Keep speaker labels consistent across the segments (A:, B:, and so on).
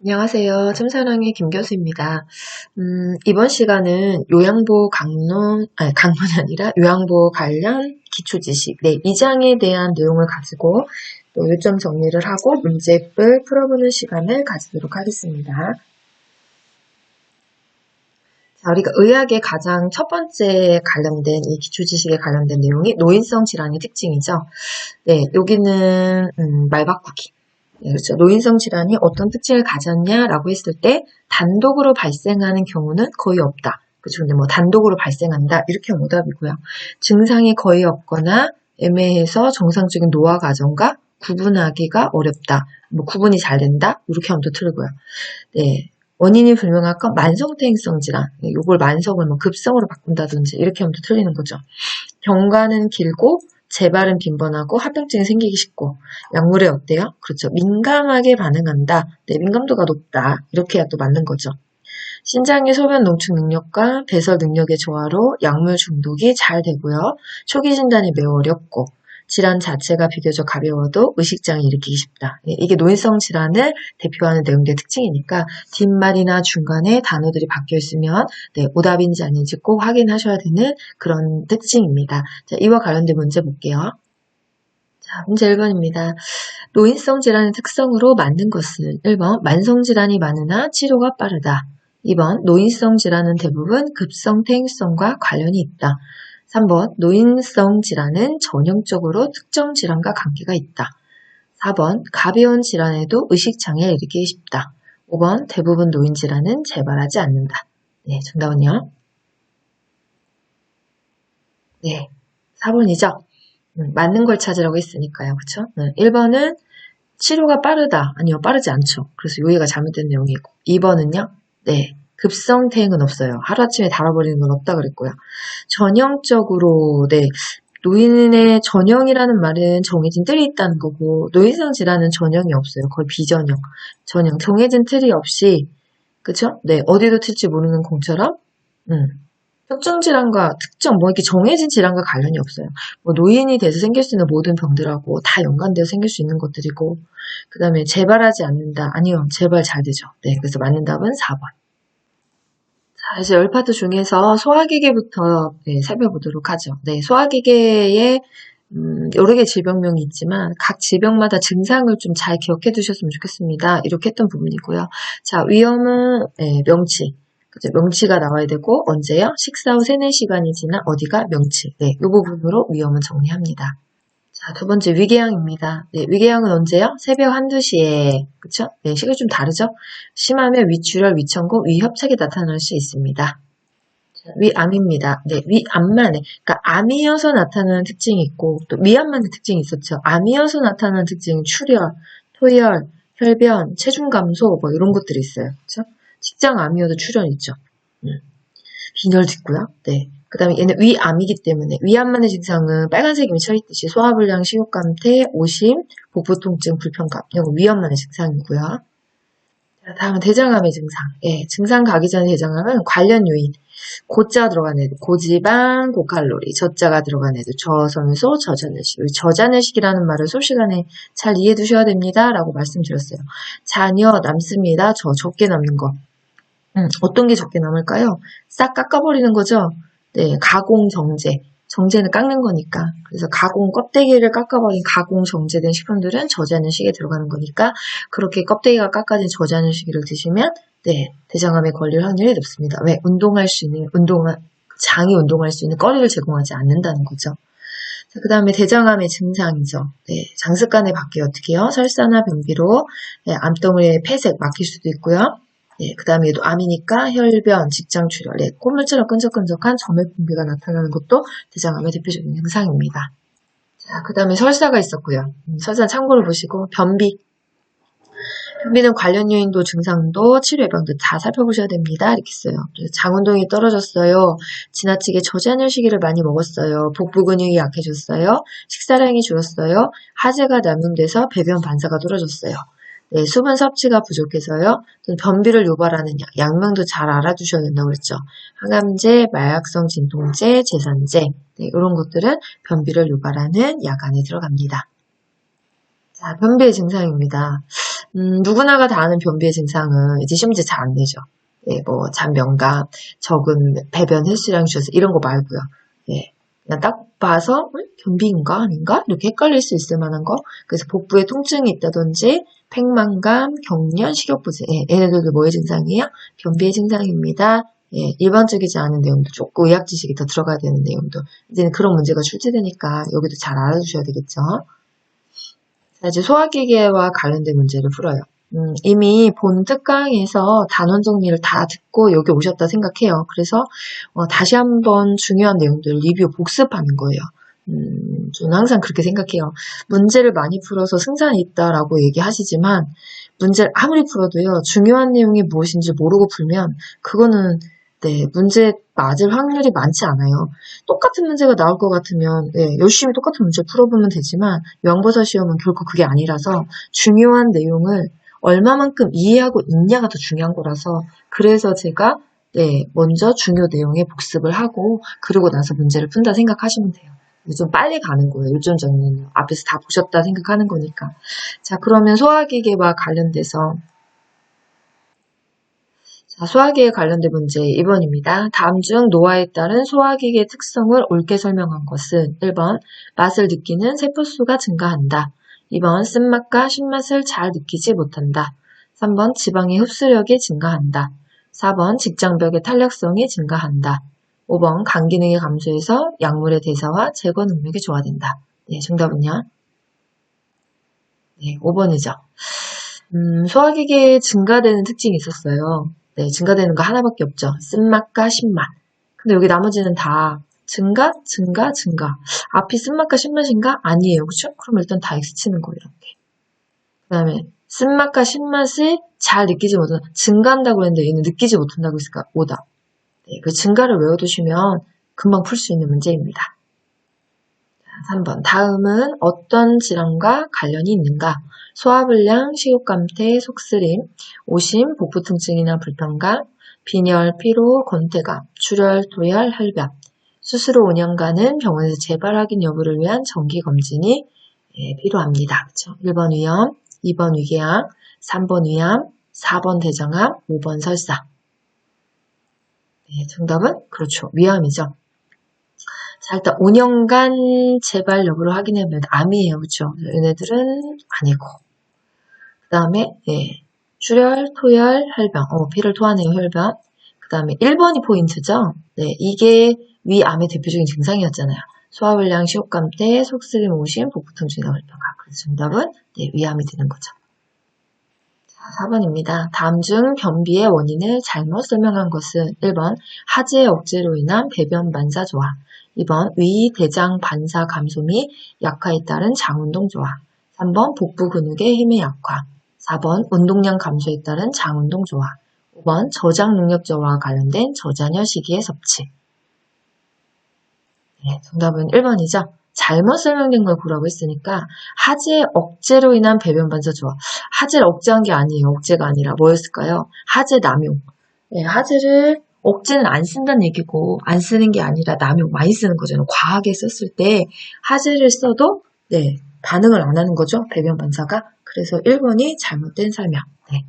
A: 안녕하세요. 틈사랑의 김교수입니다. 이번 시간은 요양보 강론이 아니라 요양보 관련 기초지식, 2장에 대한 내용을 가지고 또 요점 정리를 하고 문제를 풀어보는 시간을 가지도록 하겠습니다. 자, 우리가 의학의 가장 첫 번째 관련된 이 기초지식에 관련된 내용이 노인성 질환의 특징이죠. 여기는 말 바꾸기. 그렇죠. 노인성 질환이 어떤 특징을 가졌냐라고 했을 때 단독으로 발생하는 경우는 거의 없다. 그렇죠. 근데 단독으로 발생한다 이렇게 하면 오답이고요. 증상이 거의 없거나 애매해서 정상적인 노화 과정과 구분하기가 어렵다. 구분이 잘 된다. 이렇게 하면 또 틀리고요. 원인이 불명한 건 만성퇴행성 질환. 이걸 만성을 급성으로 바꾼다든지 이렇게 하면 또 틀리는 거죠. 경과는 길고 재발은 빈번하고 합병증이 생기기 쉽고 약물에 어때요? 그렇죠. 민감하게 반응한다. 민감도가 높다. 이렇게 해야 또 맞는 거죠. 신장의 소변 농축 능력과 배설 능력의 조화로 약물 중독이 잘 되고요. 초기 진단이 매우 어렵고 질환 자체가 비교적 가벼워도 의식장애 일으키기 쉽다. 이게 노인성 질환을 대표하는 내용들의 특징이니까 뒷말이나 중간에 단어들이 바뀌어 있으면 오답인지 아닌지 꼭 확인하셔야 되는 그런 특징입니다. 자, 이와 관련된 문제 볼게요. 자, 문제 1번입니다. 노인성 질환의 특성으로 맞는 것은 1번 만성질환이 많으나 치료가 빠르다. 2번 노인성 질환은 대부분 급성퇴행성과 관련이 있다. 3번 노인성 질환은 전형적으로 특정 질환과 관계가 있다. 4번 가벼운 질환에도 의식장애를 일으키기 쉽다. 5번 대부분 노인 질환은 재발하지 않는다. 정답은요? 4번이죠. 맞는 걸 찾으라고 했으니까요. 그쵸? 1번은 치료가 빠르다. 아니요, 빠르지 않죠. 그래서 요의가 잘못된 내용이고. 2번은요? 급성퇴행은 없어요. 하루아침에 달아버리는 건 없다 그랬고요. 전형적으로, 노인의 전형이라는 말은 정해진 틀이 있다는 거고, 노인성 질환은 전형이 없어요. 거의 비전형. 전형. 정해진 틀이 없이, 그쵸? 어디도 튈지 모르는 공처럼, 특정 질환과 이렇게 정해진 질환과 관련이 없어요. 노인이 돼서 생길 수 있는 모든 병들하고 다 연관되어 생길 수 있는 것들이고, 그 다음에 재발하지 않는다. 아니요, 재발 잘 되죠. 그래서 맞는 답은 4번. 자, 이제 열파트 중에서 소화기계부터 살펴보도록 하죠. 소화기계에 여러 개 질병명이 있지만 각 질병마다 증상을 좀 잘 기억해 두셨으면 좋겠습니다. 이렇게 했던 부분이고요. 자, 위험은 명치. 그죠? 명치가 나와야 되고 언제요? 식사 후 3, 4시간이 지나 어디가 명치. 이 부분으로 위험은 정리합니다. 자, 두 번째 위궤양입니다. 위궤양은 언제요? 새벽 1, 2시에. 그쵸? 시간이 좀 다르죠? 심하면 위출혈, 위천고, 위협착이 나타날 수 있습니다. 자, 위암입니다. 위암만, 그러니까 암이어서 나타나는 특징이 있고, 또 위암만의 특징이 있었죠. 암이어서 나타나는 특징은 출혈, 토혈, 혈변, 체중 감소, 이런 것들이 있어요. 그쵸? 직장암이어도 출혈 있죠. 빈혈도 있고요. 그 다음에 얘는 위암이기 때문에 위암만의 증상은 빨간색이 쳐있듯이 소화불량, 식욕감퇴, 오심, 복부 통증, 불편감 이건 위암만의 증상이고요. 자, 다음은 대장암의 증상. 증상 가기 전에 대장암은 관련 요인. 고자가 들어간 애들, 고지방, 고칼로리, 저자가 들어간 애들, 저섬유소, 저자늘식. 저자늘식이라는 말을 수업 시간에 잘 이해해 두셔야 됩니다. 라고 말씀드렸어요. 잔여 남습니다. 적게 남는 거. 어떤 게 적게 남을까요? 싹 깎아버리는 거죠. 가공 정제. 정제는 깎는 거니까. 그래서 가공 껍데기를 깎아버린 가공 정제된 식품들은 저자늘식에 들어가는 거니까 그렇게 껍데기가 깎아진 저자늘식을 드시면 대장암에 걸릴 확률이 높습니다. 왜? 장이 운동할 수 있는 거리를 제공하지 않는다는 거죠. 그 다음에 대장암의 증상이죠. 장습관에 밖에 어떻게 해요? 설사나 변비로 암덩어리의 폐색 막힐 수도 있고요. 그 다음에 얘도 암이니까 혈변, 직장출혈, 콧물처럼 끈적끈적한 점액 분비가 나타나는 것도 대장암의 대표적인 증상입니다. 자, 그 다음에 설사가 있었고요. 설사 참고로 보시고 변비. 변비는 관련 요인도 증상도 치료 예방도 다 살펴보셔야 됩니다. 이렇게 써요. 장운동이 떨어졌어요. 지나치게 저자늘식이를 많이 먹었어요. 복부 근육이 약해졌어요. 식사량이 줄었어요. 하재가 남용돼서 배변 반사가 떨어졌어요. 수분 섭취가 부족해서요. 변비를 유발하는 약명도 잘 알아두셔야 된다고 그랬죠. 항암제, 마약성 진통제, 제산제 이런 것들은 변비를 유발하는 약 안에 들어갑니다. 자, 변비의 증상입니다. 누구나가 다 아는 변비의 증상은 이제 시험 문제 잘 안 내죠. 예, 뭐 잔변감, 적은 배변 횟수량 주셔서 이런 거 말고요. 예, 그냥 딱 봐서 변비인가 아닌가 이렇게 헷갈릴 수 있을 만한 거. 그래서 복부에 통증이 있다든지 팽만감, 경련, 식욕부진. 예, 얘네들도 뭐의 증상이에요? 변비의 증상입니다. 예, 일반적이지 않은 내용도 조금 의학 지식이 더 들어가야 되는 내용도 이제는 그런 문제가 출제되니까 여기도 잘 알아주셔야 되겠죠. 자, 이제 소화기계와 관련된 문제를 풀어요. 이미 본 특강에서 단원 정리를 다 듣고 여기 오셨다 생각해요. 그래서 다시 한번 중요한 내용들 리뷰 복습하는 거예요. 저는 항상 그렇게 생각해요. 문제를 많이 풀어서 승산이 있다라고 얘기하시지만 문제를 아무리 풀어도요. 중요한 내용이 무엇인지 모르고 풀면 그거는 네, 문제 맞을 확률이 많지 않아요. 똑같은 문제가 나올 것 같으면 네, 열심히 똑같은 문제를 풀어보면 되지만 요양보사 시험은 결코 그게 아니라서 중요한 내용을 얼마만큼 이해하고 있냐가 더 중요한 거라서 그래서 제가 네, 먼저 중요 내용에 복습을 하고 그러고 나서 문제를 푼다 생각하시면 돼요. 좀 빨리 가는 거예요. 요즘 정리는 앞에서 다 보셨다 생각하는 거니까. 자, 그러면 소화기계와 관련돼서 자, 소화기에 관련된 문제 2번입니다. 다음 중 노화에 따른 소화기계의 특성을 옳게 설명한 것은 1번 맛을 느끼는 세포수가 증가한다. 2번 쓴맛과 신맛을 잘 느끼지 못한다. 3번 지방의 흡수력이 증가한다. 4번 직장벽의 탄력성이 증가한다. 5번 간 기능이 감소해서 약물의 대사와 제거 능력이 좋아진다. 네, 정답은요? 네, 5번이죠. 소화기계에 증가되는 특징이 있었어요. 네, 증가되는 거 하나밖에 없죠. 쓴맛과 신맛. 근데 여기 나머지는 다 증가, 증가, 증가. 앞이 쓴맛과 신맛인가? 아니에요. 그쵸? 그럼 일단 다 X 치는 거예요. 이렇게. 그 다음에 쓴맛과 신맛을 잘 느끼지 못한다. 증가한다고 했는데 얘는 느끼지 못한다고 했으니까 오다. 네, 그 증가를 외워두시면 금방 풀 수 있는 문제입니다. 3번. 다음은 어떤 질환과 관련이 있는가? 소화불량, 식욕감퇴, 속쓰림, 오심, 복부 통증이나 불편감, 빈혈, 피로, 권태감, 출혈, 도열, 혈변. 수술 후 5년간은 병원에서 재발 확인 여부를 위한 정기 검진이 필요합니다. 그렇죠? 1번 위염, 2번 위궤양, 3번 위암, 4번 대장암, 5번 설사. 네, 정답은 그렇죠. 위암이죠. 자, 일단 5년간 재발 여부를 확인해보면 암이에요. 그렇죠? 얘네들은 아니고. 그 다음에 출혈, 토열, 혈변. 피를 토하네요. 혈변. 그 다음에 1번이 포인트죠. 네, 이게 위암의 대표적인 증상이었잖아요. 소화불량, 식욕감퇴, 속쓰림, 오심, 복부통증이나 불편감. 그래서 정답은 위암이 되는 거죠. 자, 4번입니다. 다음 중 변비의 원인을 잘못 설명한 것은 1번 하지의 억제로 인한 배변 반사 조화. 2번 위, 대장, 반사 감소 및 약화에 따른 장운동 조화. 3번 복부 근육의 힘의 약화. 4번 운동량 감소에 따른 장운동 조화. 5번 저장 능력 저하와 관련된 저자녀 시기의 섭취. 네, 정답은 1번이죠. 잘못 설명된 걸 보라고 했으니까 하지의 억제로 인한 배변 반사 조화. 하지를 억제한 게 아니에요. 억제가 아니라 뭐였을까요? 하지 남용. 네, 하지를 억제는 안 쓴다는 얘기고 안 쓰는 게 아니라 남용 많이 쓰는 거잖아요. 과하게 썼을 때 하지를 써도 반응을 안 하는 거죠. 배변 반사가. 그래서 1번이 잘못된 설명. 네.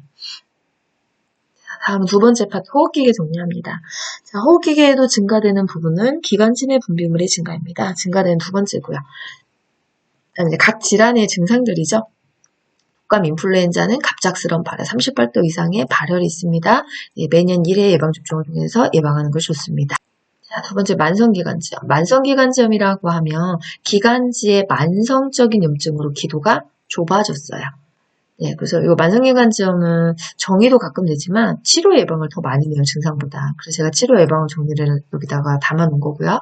A: 다음 두 번째 파트 호흡기계 정리합니다. 자, 호흡기계에도 증가되는 부분은 기관지내 분비물의 증가입니다. 증가되는 두 번째고요. 이제 각 질환의 증상들이죠. 독감 인플루엔자는 갑작스러운 발열, 38도 이상의 발열이 있습니다. 매년 1회 예방접종을 통해서 예방하는 것이 좋습니다. 자, 두 번째 만성기관지염. 만성기관지염이라고 하면 기관지의 만성적인 염증으로 기도가 좁아졌어요. 네, 그래서 이 만성기관지염은 정의도 가끔 되지만 치료 예방을 더 많이 해요, 증상보다. 그래서 제가 치료 예방 정리를 여기다가 담아놓은 거고요.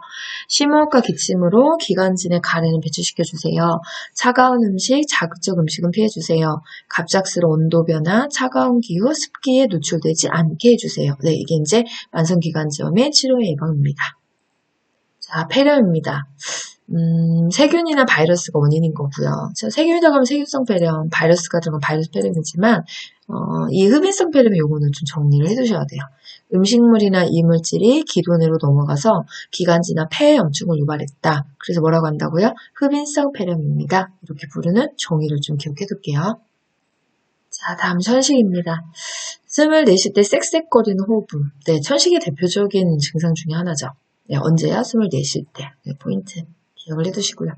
A: 심호흡과 기침으로 기관지내 가래는 배출시켜주세요. 차가운 음식, 자극적 음식은 피해주세요. 갑작스러운 온도 변화, 차가운 기후, 습기에 노출되지 않게 해주세요. 네, 이게 이제 만성기관지염의 치료 예방입니다. 자, 폐렴입니다. 세균이나 바이러스가 원인인 거고요. 세균이라고 하면 세균성 폐렴, 바이러스가 들어간 바이러스 폐렴이지만 이 흡인성 폐렴의 요거는 좀 정리를 해두셔야 돼요. 음식물이나 이물질이 기도내로 넘어가서 기관지나 폐에 염증을 유발했다. 그래서 뭐라고 한다고요? 흡인성 폐렴입니다. 이렇게 부르는 정의를 좀 기억해 둘게요. 자, 자, 다음 천식입니다. 24시 때 쌕쌕거리는 호흡. 네, 천식의 대표적인 증상 중에 하나죠. 네, 언제야? 24시 때. 네, 포인트 기억을 해두시고요.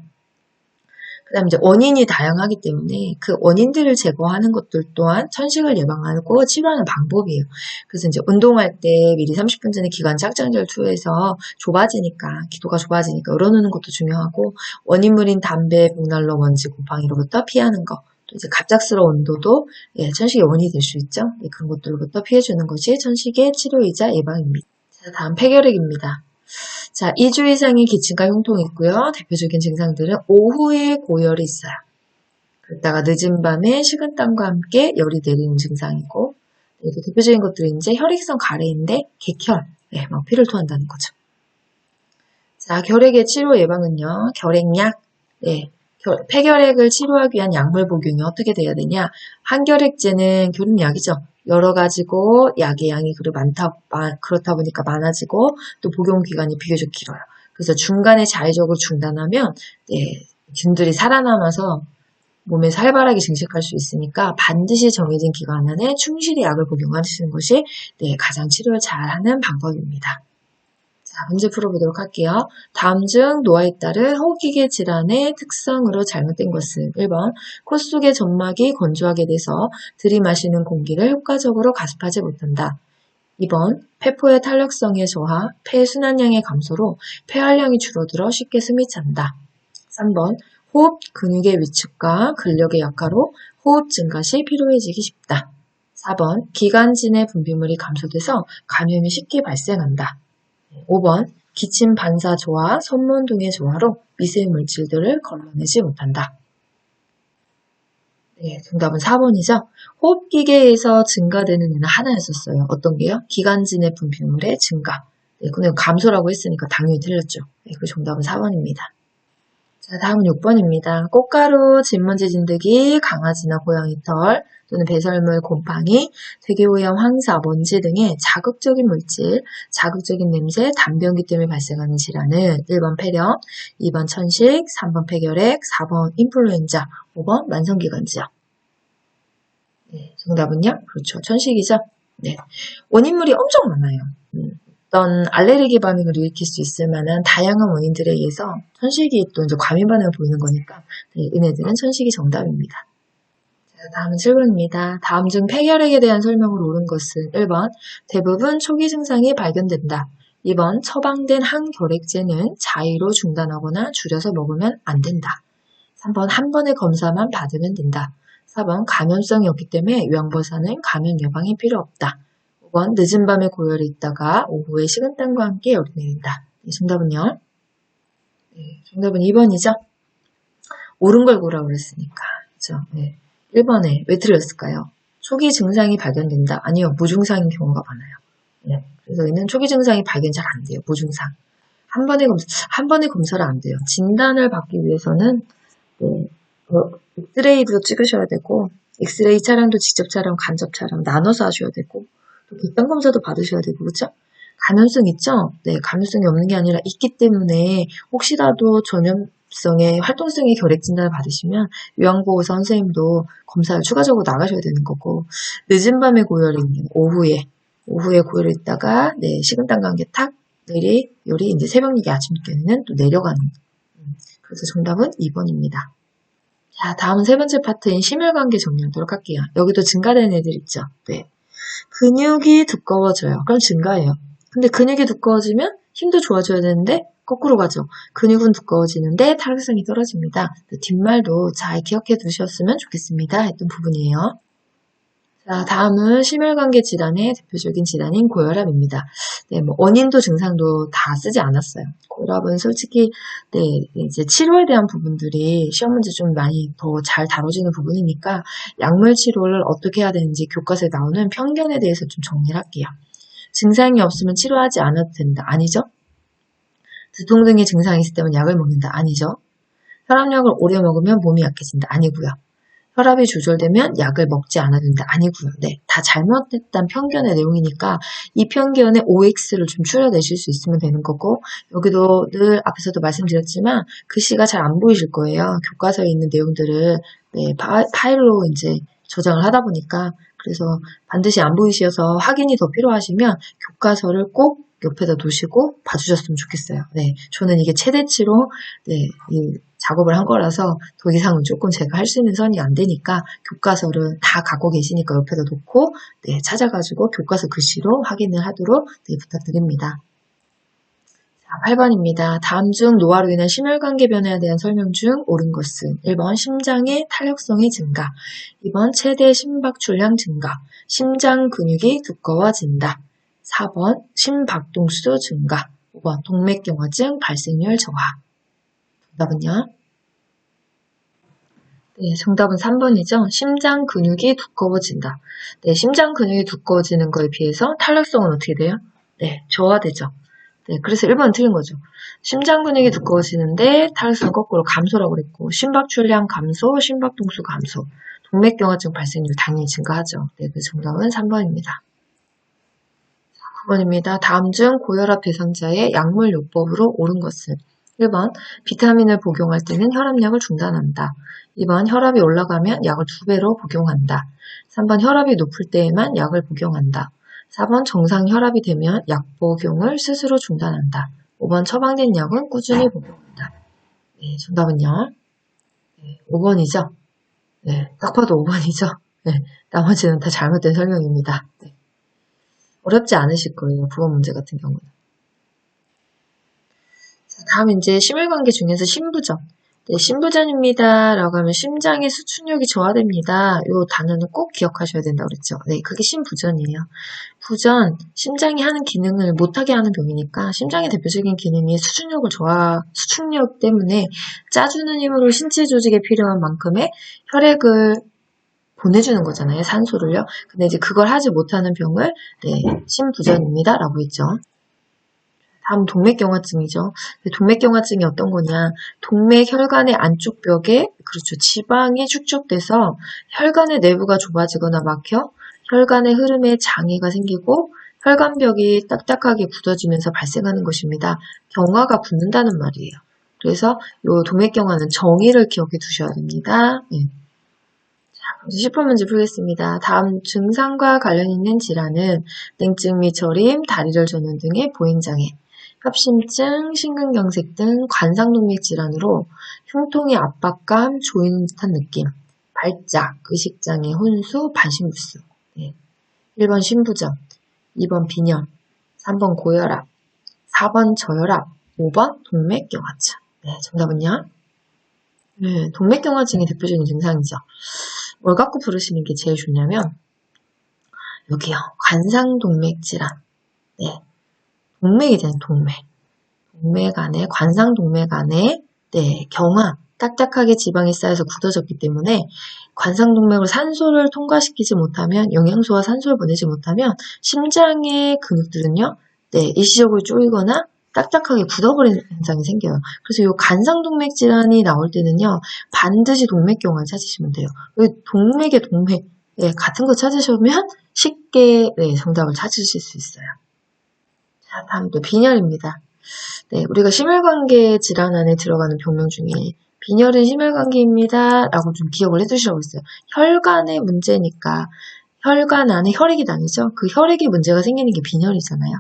A: 그 다음 이제 원인이 다양하기 때문에 그 원인들을 제거하는 것들 또한 천식을 예방하고 치료하는 방법이에요. 그래서 이제 운동할 때 미리 30분 전에 기관지 확장제를 투여해서 좁아지니까, 기도가 좁아지니까 열어놓는 것도 중요하고, 원인물인 담배, 벽난로, 먼지, 곰팡이로부터 피하는 거. 또 이제 갑작스러운 온도도 예, 천식의 원인이 될 수 있죠. 예, 그런 것들로부터 피해주는 것이 천식의 치료이자 예방입니다. 자, 다음 폐결핵입니다. 자, 2주 이상의 기침과 흉통이 있고요. 대표적인 증상들은 오후에 고열이 있어요. 그러다가 늦은 밤에 식은땀과 함께 열이 내리는 증상이고, 이렇게 대표적인 것들이 이제 혈액성 가래인데 객혈, 네, 막 피를 토한다는 거죠. 자, 결핵의 치료 예방은요, 결핵약, 네, 폐결핵을 치료하기 위한 약물 복용이 어떻게 돼야 되냐? 항결핵제는 결핵약이죠. 여러 가지고 약의 양이 그렇다 보니까 많아지고 또 복용 기간이 비교적 길어요. 그래서 중간에 자의적으로 중단하면 네, 균들이 살아남아서 몸에 활발하게 증식할 수 있으니까 반드시 정해진 기간 안에 충실히 약을 복용하시는 것이 네, 가장 치료를 잘하는 방법입니다. 자, 문제 풀어보도록 할게요. 다음 중 노화에 따른 호흡기계 질환의 특성으로 잘못된 것은 1번 코 속의 점막이 건조하게 돼서 들이마시는 공기를 효과적으로 가습하지 못한다. 2번 폐포의 탄력성의 저하, 폐 순환량의 감소로 폐활량이 줄어들어 쉽게 숨이 찬다. 3번 호흡 근육의 위축과 근력의 약화로 호흡 증가 시 피로해지기 쉽다. 4번 기관지 내 분비물이 감소돼서 감염이 쉽게 발생한다. 5번 기침 반사 조화, 손몬둥의 조화로 미세 물질들을 걸러내지 못한다. 네, 정답은 4번이죠. 호흡기계에서 증가되는 애는 하나였었어요. 어떤 게요? 기관지 내 분비물의 증가. 네, 근데 감소라고 했으니까 당연히 틀렸죠. 네, 그 정답은 4번입니다. 자, 다음은 6번입니다. 꽃가루, 진먼지 진드기, 강아지나 고양이 털, 또는 배설물, 곰팡이, 대기오염, 황사, 먼지 등의 자극적인 물질, 자극적인 냄새, 담배연기 때문에 발생하는 질환은 1번 폐렴, 2번 천식, 3번 폐결핵, 4번 인플루엔자, 5번 만성기관지요. 네, 정답은요? 그렇죠. 천식이죠. 네, 원인물이 엄청 많아요. 어떤 알레르기 반응을 일으킬 수 있을 만한 다양한 원인들에 의해서 천식이 또 이제 과민 반응을 보이는 거니까 네, 얘네들은 천식이 정답입니다. 자, 다음은 7번입니다. 다음 중 폐결핵에 대한 설명으로 옳은 것은 1번 대부분 초기 증상이 발견된다. 2번 처방된 항결핵제는 자의로 중단하거나 줄여서 먹으면 안 된다. 3번 한 번의 검사만 받으면 된다. 4번 감염성이 없기 때문에 요양보사는 감염 예방이 필요 없다. 5번 늦은 밤에 고열이 있다가 오후에 식은땀과 함께 열이 내린다. 네, 정답은요? 네, 정답은 2번이죠? 옳은 걸 고르라고 그랬으니까. 그죠? 네. 1번에 왜 틀렸을까요? 초기 증상이 발견된다. 아니요. 무증상인 경우가 많아요. 네. 그래서 얘는 초기 증상이 발견 잘 안 돼요. 무증상. 한 번에 검사를 안 돼요. 진단을 받기 위해서는 네, 엑스레이도 찍으셔야 되고 엑스레이 촬영도 직접 촬영, 간접 촬영 나눠서 하셔야 되고 또 객관 검사도 받으셔야 되고 그렇죠? 감염성 있죠? 네, 감염성이 없는 게 아니라 있기 때문에 혹시라도 전염성의 활동성의 결핵 진단을 받으시면 요양보호사 선생님도 검사를 추가적으로 나가셔야 되는 거고 늦은 밤에 고열이 있는 오후에 고열이 있다가 네, 식은땀과 함께 탁 열이 이제 새벽녘에 아침늦게는 또 내려가는 그래서 정답은 2번입니다. 자, 다음은 세 번째 파트인 심혈관계 정리하도록 할게요. 여기도 증가되는 애들 있죠? 네. 근육이 두꺼워져요. 그럼 증가해요. 근데 근육이 두꺼워지면 힘도 좋아져야 되는데 거꾸로 가죠. 근육은 두꺼워지는데 탄력성이 떨어집니다. 뒷말도 잘 기억해 두셨으면 좋겠습니다. 했던 부분이에요. 자, 다음은 심혈관계 질환의 대표적인 질환인 고혈압입니다. 네, 뭐 원인도 증상도 다 쓰지 않았어요. 고혈압은 솔직히 네, 이제 치료에 대한 부분들이 시험 문제 좀 많이 더 잘 다뤄지는 부분이니까 약물 치료를 어떻게 해야 되는지 교과서에 나오는 편견에 대해서 좀 정리를 할게요. 증상이 없으면 치료하지 않아도 된다. 아니죠? 두통 등의 증상이 있을 때만 약을 먹는다. 아니죠? 혈압약을 오래 먹으면 몸이 약해진다. 아니고요. 혈압이 조절되면 약을 먹지 않아도 된다. 아니고요. 네, 다 잘못됐다는 편견의 내용이니까 이 편견의 OX를 좀 추려내실 수 있으면 되는 거고 여기도 늘 앞에서도 말씀드렸지만 글씨가 잘 안 보이실 거예요. 교과서에 있는 내용들을 네, 파일로 이제 저장을 하다 보니까 그래서 반드시 안 보이셔서 확인이 더 필요하시면 교과서를 꼭 옆에다 놓으시고 봐주셨으면 좋겠어요. 네, 저는 이게 최대치로 이 작업을 한 거라서 더 이상은 조금 제가 할 수 있는 선이 안 되니까 교과서를 다 갖고 계시니까 옆에다 놓고 찾아가지고 교과서 글씨로 확인을 하도록 부탁드립니다. 자, 8번입니다. 다음 중 노화로 인한 심혈관계 변화에 대한 설명 중 옳은 것은 1번 심장의 탄력성이 증가, 2번 최대 심박출량 증가, 심장 근육이 두꺼워진다, 4번 심박동수 증가, 5번 동맥경화증 발생률 저하. 정답은요? 네, 정답은 3번이죠. 심장 근육이 두꺼워진다. 네, 심장 근육이 두꺼워지는 거에 비해서 탄력성은 어떻게 돼요? 네, 저하되죠. 네, 그래서 1번 틀린 거죠. 심장 근육이 두꺼워지는데 탄력성 거꾸로 감소라고 그랬고, 심박출량 감소, 심박동수 감소, 동맥경화증 발생률 당연히 증가하죠. 네, 그 정답은 3번입니다. 9번입니다. 다음 중 고혈압 대상자의 약물요법으로 옳은 것은 1번 비타민을 복용할 때는 혈압약을 중단한다. 2번 혈압이 올라가면 약을 2배로 복용한다. 3번 혈압이 높을 때에만 약을 복용한다. 4번 정상 혈압이 되면 약 복용을 스스로 중단한다. 5번 처방된 약은 꾸준히 복용한다. 네, 정답은요? 네, 5번이죠? 네, 딱 봐도 5번이죠? 네, 나머지는 다 잘못된 설명입니다. 네. 어렵지 않으실 거예요. 국어 문제 같은 경우는. 자, 다음 이제 심혈관계 중에서 심부전. 네, 심부전입니다. 라고 하면 심장의 수축력이 저하됩니다. 이 단어는 꼭 기억하셔야 된다고 그랬죠. 네, 그게 심부전이에요. 부전, 심장이 하는 기능을 못하게 하는 병이니까 심장의 대표적인 기능이 수축력 때문에 짜주는 힘으로 신체 조직에 필요한 만큼의 혈액을 보내주는 거잖아요. 산소를요. 근데 이제 그걸 하지 못하는 병을 심부전입니다. 라고 했죠. 다음 동맥경화증이죠. 동맥경화증이 어떤 거냐. 동맥 혈관의 안쪽 벽에 그렇죠. 지방이 축적돼서 혈관의 내부가 좁아지거나 막혀 혈관의 흐름에 장애가 생기고 혈관벽이 딱딱하게 굳어지면서 발생하는 것입니다. 경화가 붙는다는 말이에요. 그래서 이 동맥경화는 정의를 기억해 두셔야 됩니다. 네. 10번 문제 풀겠습니다. 다음 증상과 관련 있는 질환은 냉증 및 저림, 다리를 저는 등의 보행장애, 협심증, 심근경색 등 관상동맥 질환으로 흉통의 압박감, 조이는 듯한 느낌, 발작, 의식장애, 혼수, 반신불수. 네. 1번 심부전, 2번 빈혈, 3번 고혈압, 4번 저혈압, 5번 동맥경화증. 네, 정답은요? 네, 동맥경화증의 대표적인 증상이죠. 뭘 갖고 부르시는 게 제일 좋냐면 여기요. 관상동맥 질환. 네. 동맥이잖아요. 동맥 안에 관상동맥 안에 경화. 딱딱하게 지방이 쌓여서 굳어졌기 때문에 관상동맥으로 산소를 통과시키지 못하면 영양소와 산소를 보내지 못하면 심장의 근육들은요. 일시적으로 쪼이거나 딱딱하게 굳어버리는 현상이 생겨요. 그래서 이 관상동맥 질환이 나올 때는요. 반드시 동맥경화를 찾으시면 돼요. 동맥의 동맥 같은 거 찾으시면 쉽게 정답을 찾으실 수 있어요. 자, 다음 또 빈혈입니다. 우리가 심혈관계 질환 안에 들어가는 병명 중에 빈혈은 심혈관계입니다. 라고 좀 기억을 해두시라고 했어요. 혈관의 문제니까 혈관 안에 혈액이 다니죠. 그 혈액에 문제가 생기는 게 빈혈이잖아요.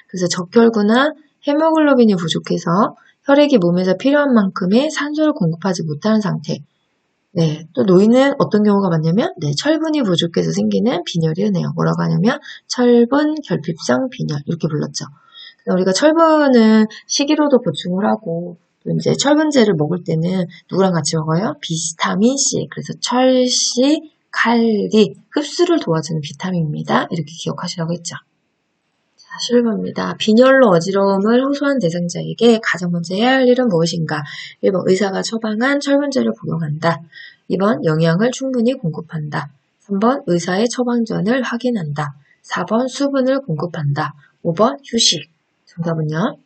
A: 그래서 적혈구나 헤모글로빈이 부족해서 혈액이 몸에서 필요한 만큼의 산소를 공급하지 못하는 상태. 또 노인은 어떤 경우가 많냐면 철분이 부족해서 생기는 빈혈이 흔해요. 뭐라고 하냐면 철분 결핍성 빈혈 이렇게 불렀죠. 우리가 철분은 식이로도 보충을 하고 또 이제 철분제를 먹을 때는 누구랑 같이 먹어요? 비타민 C. 그래서 철씨, 칼리 흡수를 도와주는 비타민입니다. 이렇게 기억하시라고 했죠. 11번입니다. 빈혈로 어지러움을 호소한 대상자에게 가장 먼저 해야 할 일은 무엇인가? 1번 의사가 처방한 철분제를 복용한다. 2번 영양을 충분히 공급한다. 3번 의사의 처방전을 확인한다. 4번 수분을 공급한다. 5번 휴식. 정답은요?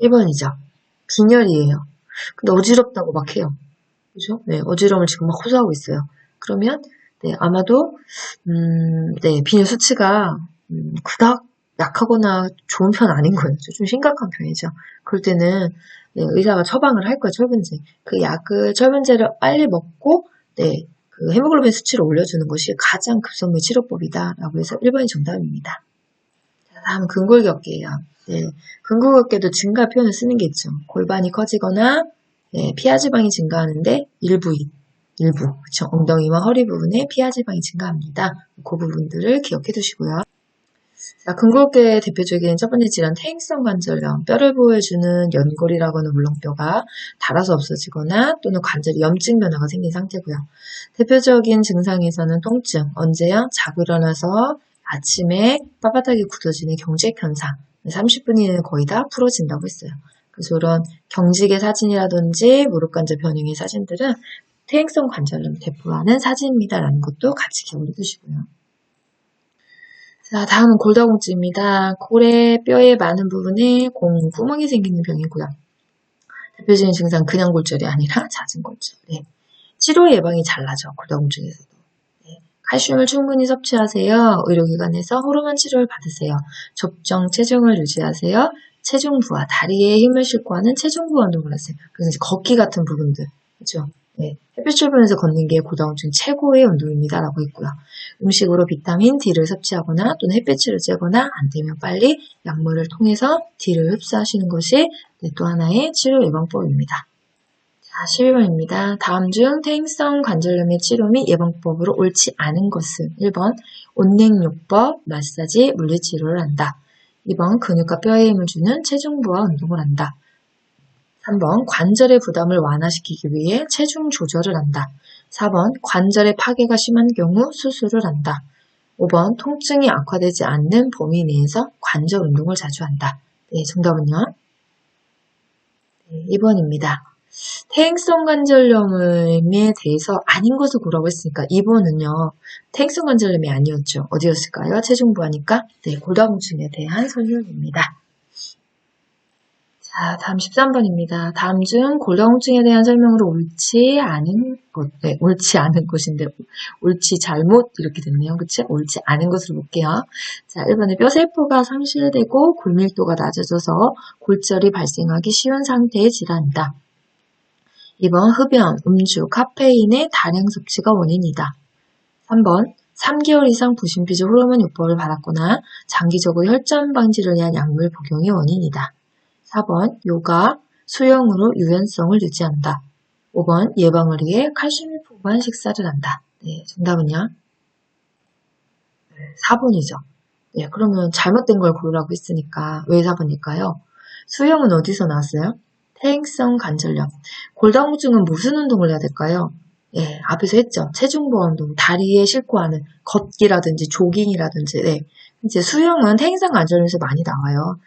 A: 1번이죠. 빈혈이에요. 근데 어지럽다고 막 해요. 그죠? 어지러움을 지금 막 호소하고 있어요. 그러면 아마도 빈혈 수치가 그닥 약하거나 좋은 편 아닌 거예요. 좀 심각한 편이죠. 그럴 때는 의사가 처방을 할 거예요. 철분제. 그 약을 철분제를 빨리 먹고 네, 그 헤모글로빈 수치를 올려주는 것이 가장 급성묘 치료법이다라고 해서 1번이 정답입니다. 자, 다음 근골격계예요. 네, 근골격계도 증가 표현을 쓰는 게 있죠. 골반이 커지거나 네, 피하지방이 증가하는데 일부, 그쵸? 엉덩이와 허리 부분에 피하지방이 증가합니다. 그 부분들을 기억해 두시고요. 자, 근골격계의 대표적인 첫 번째 질환 퇴행성 관절염, 뼈를 보호해주는 연골이라거나 물렁뼈가 닳아서 없어지거나 또는 관절이 염증 변화가 생긴 상태고요. 대표적인 증상에서는 통증, 언제요? 자고 일어나서 아침에 빳빳하게 굳어지는 경직 현상, 30분 이내는 거의 다 풀어진다고 했어요. 그래서 이런 경직의 사진이라든지 무릎 관절 변형의 사진들은 퇴행성 관절염 대표하는 사진입니다라는 것도 같이 기억해 두시고요. 자, 다음은 골다공증입니다. 골의 뼈의 많은 부분에 구멍이 생기는 병이고요. 대표적인 증상 그냥 골절이 아니라 잦은 골절. 네. 치료 예방이 잘 나죠. 골다공증에서도. 네. 칼슘을 충분히 섭취하세요. 의료기관에서 호르몬 치료를 받으세요. 적정 체중을 유지하세요. 체중 부하, 다리에 힘을 싣고 하는 체중 부하 운동을 하세요. 그래서 이제 걷기 같은 부분들. 그렇죠? 네. 햇빛 주변에서 걷는 게 골다공증 최고의 운동입니다. 라고 했고요. 음식으로 비타민 D를 섭취하거나 또는 햇빛을 쬐거나 안 되면 빨리 약물을 통해서 D를 흡수하시는 것이 또 하나의 치료 예방법입니다. 자, 12번입니다. 다음 중 퇴행성 관절염의 치료 및 예방법으로 옳지 않은 것은 1번 온냉요법, 마사지, 물리치료를 한다. 2번 근육과 뼈에 힘을 주는 체중 부하 운동을 한다. 3번 관절의 부담을 완화시키기 위해 체중 조절을 한다. 4번 관절의 파괴가 심한 경우 수술을 한다. 5번 통증이 악화되지 않는 범위 내에서 관절 운동을 자주 한다. 네, 정답은요. 네, 2번입니다. 퇴행성 관절염에 대해서 아닌 것을 고르라고 했으니까 2번은요. 퇴행성 관절염이 아니었죠. 어디였을까요? 체중 부하니까 네, 골다공증에 대한 설명입니다. 자, 다음 13번입니다. 다음 중 골다공증에 대한 설명으로 옳지 않은 것, 네, 옳지 않은 것인데, 옳지 잘못 이렇게 됐네요. 그치? 옳지 않은 것으로 볼게요. 자, 1번에 뼈세포가 상실되고 골밀도가 낮아져서 골절이 발생하기 쉬운 상태의 질환이다. 2번 흡연, 음주, 카페인의 다량 섭취가 원인이다. 3번 3개월 이상 부신피질 호르몬 요법을 받았거나 장기적으로 혈전 방지를 위한 약물 복용이 원인이다. 4번 요가, 수영으로 유연성을 유지한다. 5번 예방을 위해 칼슘이 풍부한 식사를 한다. 네, 정답은요? 4번이죠. 네, 그러면 잘못된 걸 고르라고 했으니까 왜 4번일까요? 수영은 어디서 나왔어요? 퇴행성 관절염. 골다공증은 무슨 운동을 해야 될까요? 예, 앞에서 했죠. 체중 보호 운동, 다리에 싣고 하는 걷기라든지 조깅이라든지. 네. 이제 수영은 퇴행성 관절염에서 많이 나와요.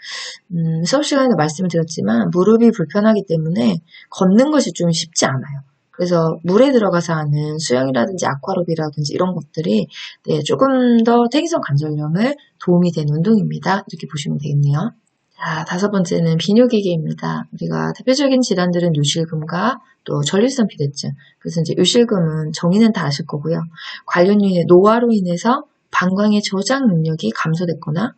A: 수업 시간에도 말씀을 드렸지만 무릎이 불편하기 때문에 걷는 것이 좀 쉽지 않아요. 그래서 물에 들어가서 하는 수영이라든지 아쿠아로비라든지 이런 것들이 네, 조금 더 퇴행성 관절염을 도움이 되는 운동입니다. 이렇게 보시면 되겠네요. 자, 5번째는 비뇨기계입니다. 우리가 대표적인 질환들은 요실금과 또 전립선 비대증. 그래서 이제 요실금은 정의는 다 아실 거고요. 관련인의 노화로 인해서 방광의 저장 능력이 감소됐거나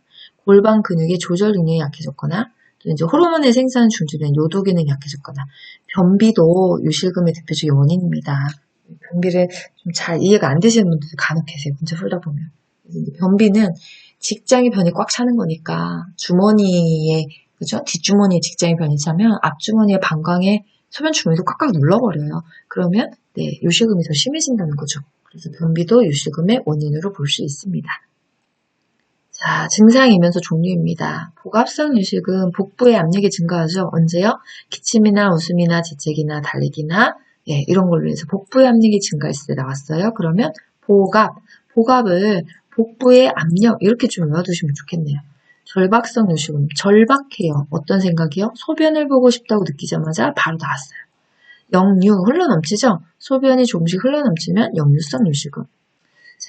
A: 골반 근육의 조절 능력이 약해졌거나 또 이제 호르몬의 생산 중지된 요도 기능이 약해졌거나 변비도 요실금의 대표적인 원인입니다. 변비를 좀 잘 이해가 안 되시는 분들도 간혹 계세요. 문제 풀다 보면. 변비는 직장의 변이 꽉 차는 거니까 주머니에 그죠? 뒷주머니에 직장의 변이 차면 앞주머니에 방광에 소변 주머니도 꽉꽉 눌러버려요. 그러면 네, 요실금이 더 심해진다는 거죠. 그래서 변비도 요실금의 원인으로 볼 수 있습니다. 자, 증상이면서 종류입니다. 복압성 요실금, 복부의 압력이 증가하죠. 언제요? 기침이나 웃음이나 재채기나 달리기나 예, 이런 걸로 해서 복부의 압력이 증가했을 때 나왔어요. 그러면 복압을 복부의 압력 이렇게 좀 외워두시면 좋겠네요. 절박성 요실금, 절박해요. 어떤 생각이요? 소변을 보고 싶다고 느끼자마자 바로 나왔어요. 역류, 흘러넘치죠? 소변이 조금씩 흘러넘치면 역류성 요실금.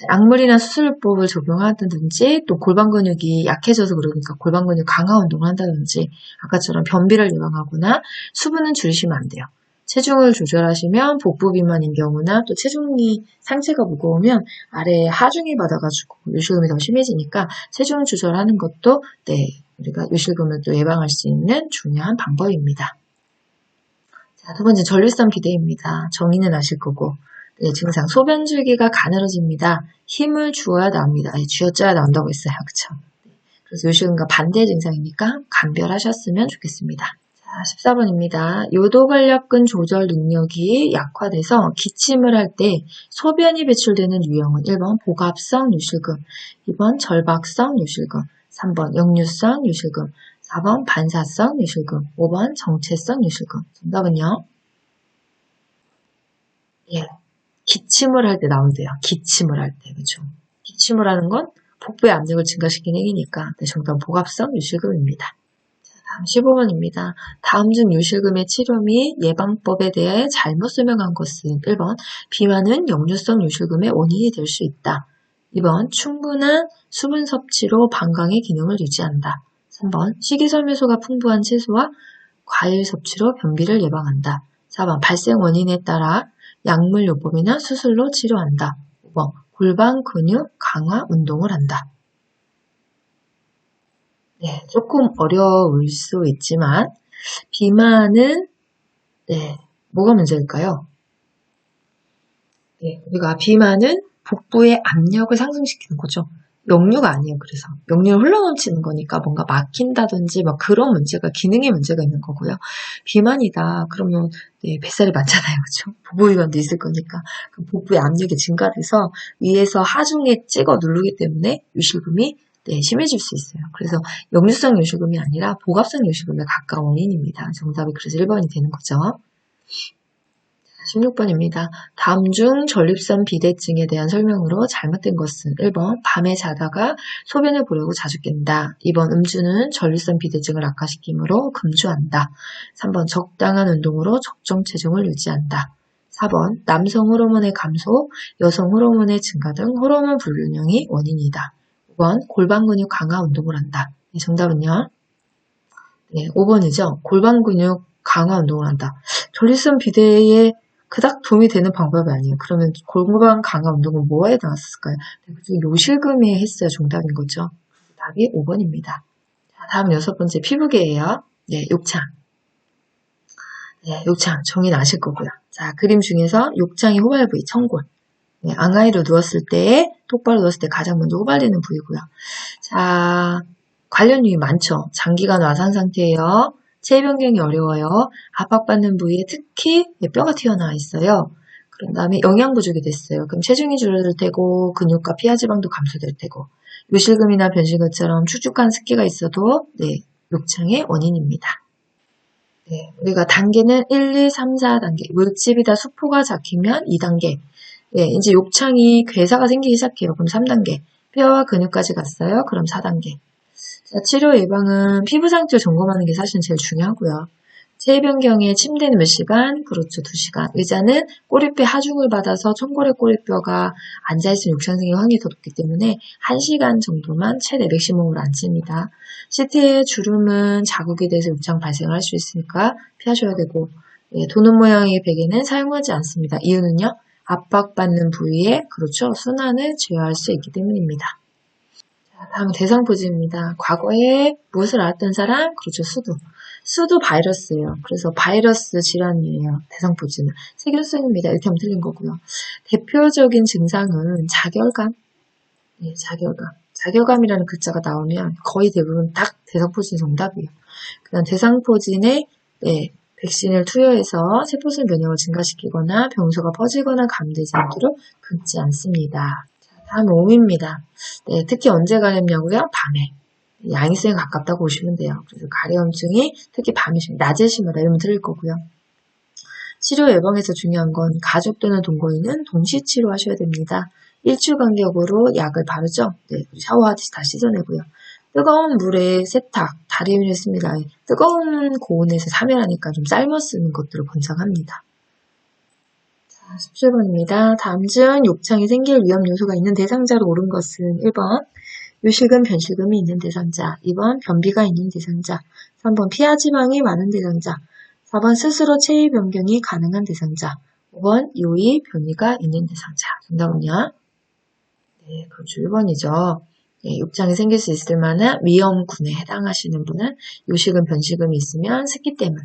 A: 약물이나 수술법을 적용하든지 또 골반 근육이 약해져서 그러니까 골반 근육 강화 운동을 한다든지 아까처럼 변비를 예방하거나 수분은 줄이시면 안 돼요. 체중을 조절하시면 복부 비만인 경우나 또 체중이 상체가 무거우면 아래에 하중이 받아가지고 요실금이 더 심해지니까 체중 조절하는 것도 네, 우리가 요실금을 또 예방할 수 있는 중요한 방법입니다. 자, 두 번째 전립선 비대입니다. 정의는 아실 거고 네, 증상. 소변 줄기가 가늘어집니다. 힘을 주어야 나옵니다. 쥐어짜야 나온다고 했어요. 그쵸? 그래서 요실금과 반대 증상이니까 감별하셨으면 좋겠습니다. 자, 14번입니다. 요도관략근 조절 능력이 약화돼서 기침을 할 때 소변이 배출되는 유형은 1번 복압성 요실금, 2번 절박성 요실금, 3번 역류성 요실금, 4번 반사성 요실금, 5번 정체성 요실금. 정답은요? 예, 기침을 할 때 나온대요. 기침을 할 때, 그죠? 기침을 하는 건 복부의 압력을 증가시키는 행위니까 정답은 복압성 요실금입니다. 다음 15번입니다. 다음 중 요실금의 치료 및 예방법에 대해 잘못 설명한 것은 1번 비만은 역류성 요실금의 원인이 될 수 있다. 2번 충분한 수분 섭취로 방광의 기능을 유지한다. 3번 식이섬유소가 풍부한 채소와 과일 섭취로 변비를 예방한다. 4번 발생 원인에 따라 약물요법이나 수술로 치료한다. 5번 골반 근육 강화 운동을 한다. 네, 조금 어려울 수 있지만 비만은 뭐가 문제일까요? 네, 우리가 비만은 복부의 압력을 상승시키는 거죠. 역류가 아니에요. 그래서 역류를 흘러넘치는 거니까 뭔가 막힌다든지 막 그런 문제가 기능의 문제가 있는 거고요. 비만이다 그러면 뱃살이 많잖아요. 그렇죠? 복부위반도 있을 거니까 복부의 압력이 증가돼서 위에서 하중에 찍어 누르기 때문에 요실금이 심해질 수 있어요. 그래서 역류성 요실금이 아니라 복압성 요실금에 가까운 원인입니다. 정답이 그래서 1번이 되는 거죠. 16번입니다. 다음 중 전립선 비대증에 대한 설명으로 잘못된 것은 1번 밤에 자다가 소변을 보려고 자주 깬다. 2번 음주는 전립선 비대증을 악화시키므로 금주한다. 3번 적당한 운동으로 적정 체중을 유지한다. 4번 남성 호르몬의 감소, 여성 호르몬의 증가 등 호르몬 불균형이 원인이다. 5번 골반 근육 강화 운동을 한다. 정답은요? 5번이죠. 골반 근육 강화 운동을 한다. 전립선 비대에 그닥 도움이 되는 방법이 아니에요. 그러면 골반 강화 운동은 뭐에 나왔을까요? 요실금에 했어야 정답인 거죠. 답이 5번입니다. 자, 다음 6번째 피부계예요. 욕창. 욕창 정의 나실 거고요. 자, 그림 중에서 욕창이 호발 부위, 청골. 앙하이로 누웠을 때, 똑바로 누웠을 때 가장 먼저 호발되는 부위고요. 자, 관련 유의 많죠. 장기간 와상 상태예요. 체위 변경이 어려워요. 압박받는 부위에 특히 뼈가 튀어나와 있어요. 그런 다음에 영양 부족이 됐어요. 그럼 체중이 줄어들 테고 근육과 피하지방도 감소될 테고 요실금이나 변실금처럼 축축한 습기가 있어도 욕창의 원인입니다. 우리가 단계는 1, 2, 3, 4단계. 물집이다 수포가 잡히면 2단계. 이제 욕창이 괴사가 생기기 시작해요. 그럼 3단계. 뼈와 근육까지 갔어요. 그럼 4단계. 자, 치료 예방은 피부 상태를 점검하는 게 사실은 제일 중요하고요. 체위 변경에 침대는 몇 시간? 그렇죠. 2시간. 의자는 꼬리뼈 하중을 받아서 청골의 꼬리뼈가 앉아있으면 욕창 생길 확률이 더 높기 때문에 1시간 정도만 최대 맥시멈으로 앉습니다. 시트의 주름은 자국에 대해서 욕창 발생을 할 수 있으니까 피하셔야 되고 도는 모양의 베개는 사용하지 않습니다. 이유는요. 압박받는 부위에 그렇죠. 순환을 제어할 수 있기 때문입니다. 다음은 대상포진입니다. 과거에 무엇을 앓았던 사람? 그렇죠. 수두 바이러스예요. 그래서 바이러스 질환이에요. 대상포진은. 세균성입니다. 이렇게 하면 틀린 거고요. 대표적인 증상은 자결감. 자결감. 자결감이라는 글자가 나오면 거의 대부분 딱 대상포진 정답이에요. 그다음 대상포진에 백신을 투여해서 세포성 면역을 증가시키거나 병소가 퍼지거나 감되지 않도록 긁지 않습니다. 다음 5입니다. 특히 언제 가렵냐고요? 밤에. 양이성에 가깝다고 보시면 돼요. 그래서 가려움증이 특히 밤에 심하다. 낮에 심하다. 이러면 들릴 거고요. 치료 예방에서 중요한 건 가족 또는 동거인은 동시 치료하셔야 됩니다. 일주 간격으로 약을 바르죠. 샤워하듯이 다 씻어내고요. 뜨거운 물에 세탁, 다리미를 했습니다. 뜨거운 고온에서 사멸하니까 좀 삶아 쓰는 것들을 권장합니다. 17번입니다. 다음 중 욕창이 생길 위험 요소가 있는 대상자로 옳은 것은 1번 요실금, 변실금이 있는 대상자, 2번 변비가 있는 대상자, 3번 피하지방이 많은 대상자, 4번 스스로 체위 변경이 가능한 대상자, 5번 요의, 변이가 있는 대상자. 정답은요? 그렇죠. 1번이죠. 욕창이 생길 수 있을 만한 위험군에 해당하시는 분은 요실금, 변실금이 있으면 습기 때문에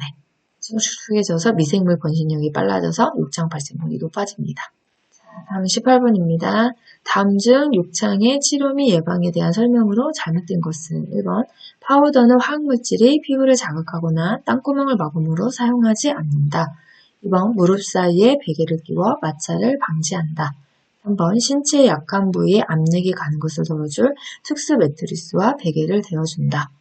A: 축축해져서 미생물 번식력이 빨라져서 욕창 발생률이 높아집니다. 다음 18번입니다. 다음 중 욕창의 치료 및 예방에 대한 설명으로 잘못된 것은 1번 파우더는 화학물질이 피부를 자극하거나 땅구멍을 막음으로 사용하지 않는다. 2번 무릎 사이에 베개를 끼워 마찰을 방지한다. 3번 신체의 약한 부위에 압력이 가는 것을 덜어줄 특수 매트리스와 베개를 대어준다.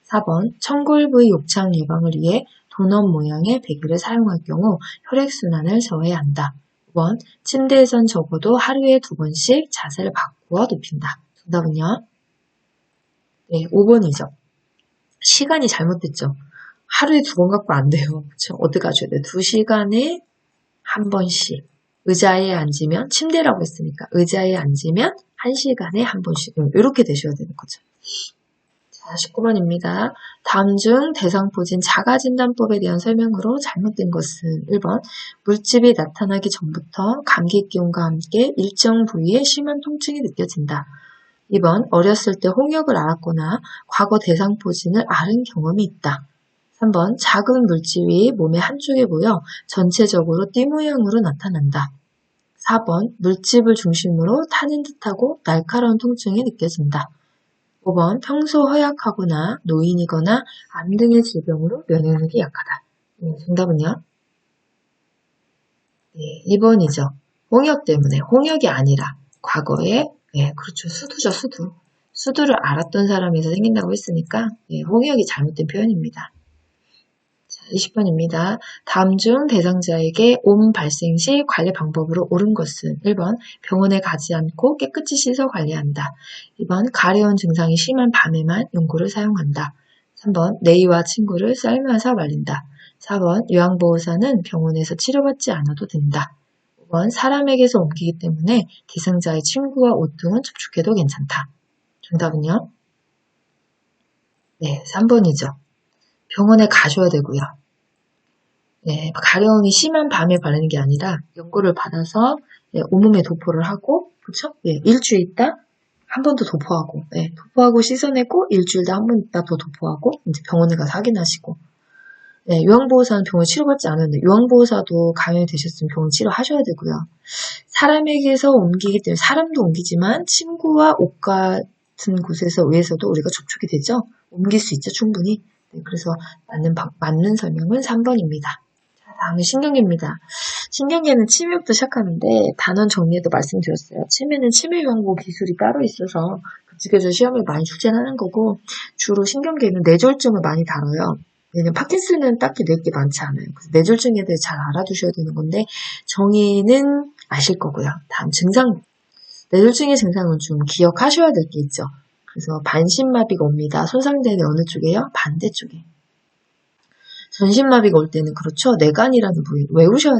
A: 4번 청골 부위 욕창 예방을 위해 도넛 모양의 베개를 사용할 경우 혈액순환을 저해한다. 5번 침대에선 적어도 하루에 2번씩 자세를 바꾸어 눕힌다. 정답은요? 네, 5번이죠. 시간이 잘못됐죠. 하루에 2번 갖고 안 돼요. 그렇죠? 어떻게 하셔야 돼요? 2시간에 한 번씩. 의자에 앉으면 침대라고 했으니까 의자에 앉으면 1시간에 한 번씩. 이렇게 되셔야 되는 거죠. 자, 19번입니다. 다음 중 대상포진 자가진단법에 대한 설명으로 잘못된 것은 1번 물집이 나타나기 전부터 감기 기운과 함께 일정 부위에 심한 통증이 느껴진다. 2번 어렸을 때 홍역을 앓았거나 과거 대상포진을 앓은 경험이 있다. 3번 작은 물집이 몸의 한쪽에 보여 전체적으로 띠 모양으로 나타난다. 4번 물집을 중심으로 타는 듯하고 날카로운 통증이 느껴진다. 5번 평소 허약하거나 노인이거나 암 등의 질병으로 면역력이 약하다. 정답은요? 네, 2번이죠. 홍역 때문에. 홍역이 아니라 과거에 그렇죠. 수두죠. 수두. 수두를 앓았던 사람에서 생긴다고 했으니까 홍역이 잘못된 표현입니다. 20번입니다. 다음 중 대상자에게 옴 발생 시 관리 방법으로 옳은 것은 1번 병원에 가지 않고 깨끗이 씻어 관리한다. 2번 가려운 증상이 심한 밤에만 연고를 사용한다. 3번 내의와 친구를 썰면서 말린다. 4번 요양보호사는 병원에서 치료받지 않아도 된다. 5번 사람에게서 옮기기 때문에 대상자의 친구와 옷 등은 접촉해도 괜찮다. 정답은요? 네, 3번이죠. 병원에 가셔야 되고요. 네, 가려움이 심한 밤에 바르는 게 아니라 연고를 받아서 온몸에 도포를 하고, 그쵸? 일주일 있다 한 번 더 도포하고, 도포하고 씻어내고 일주일 더 한 번 있다 더 도포하고 이제 병원에 가서 확인하시고. 요양보호사는 병원 치료받지 않았는데 요양보호사도 감염이 되셨으면 병원 치료하셔야 되고요. 사람에게서 옮기기 때문에 사람도 옮기지만 친구와 옷 같은 곳에서 위에서도 우리가 접촉이 되죠. 옮길 수 있죠, 충분히. 그래서 맞는 설명은 3번입니다. 다음은 신경계입니다. 신경계는 치매부터 시작하는데 단원 정리에도 말씀드렸어요. 치매는 치매연구 기술이 따로 있어서 그쪽에서 시험을 많이 출제하는 거고 주로 신경계는 뇌졸중을 많이 다뤄요. 왜냐면 파킨슨은 딱히 낼 게 많지 않아요. 그래서 뇌졸중에 대해 잘 알아두셔야 되는 건데 정의는 아실 거고요. 다음 증상, 뇌졸중의 증상은 좀 기억하셔야 될 게 있죠. 그래서 반신마비가 옵니다. 손상되는 어느 쪽이에요? 반대쪽에. 전신마비가 올 때는 그렇죠. 뇌간이라는 부위 외우셔야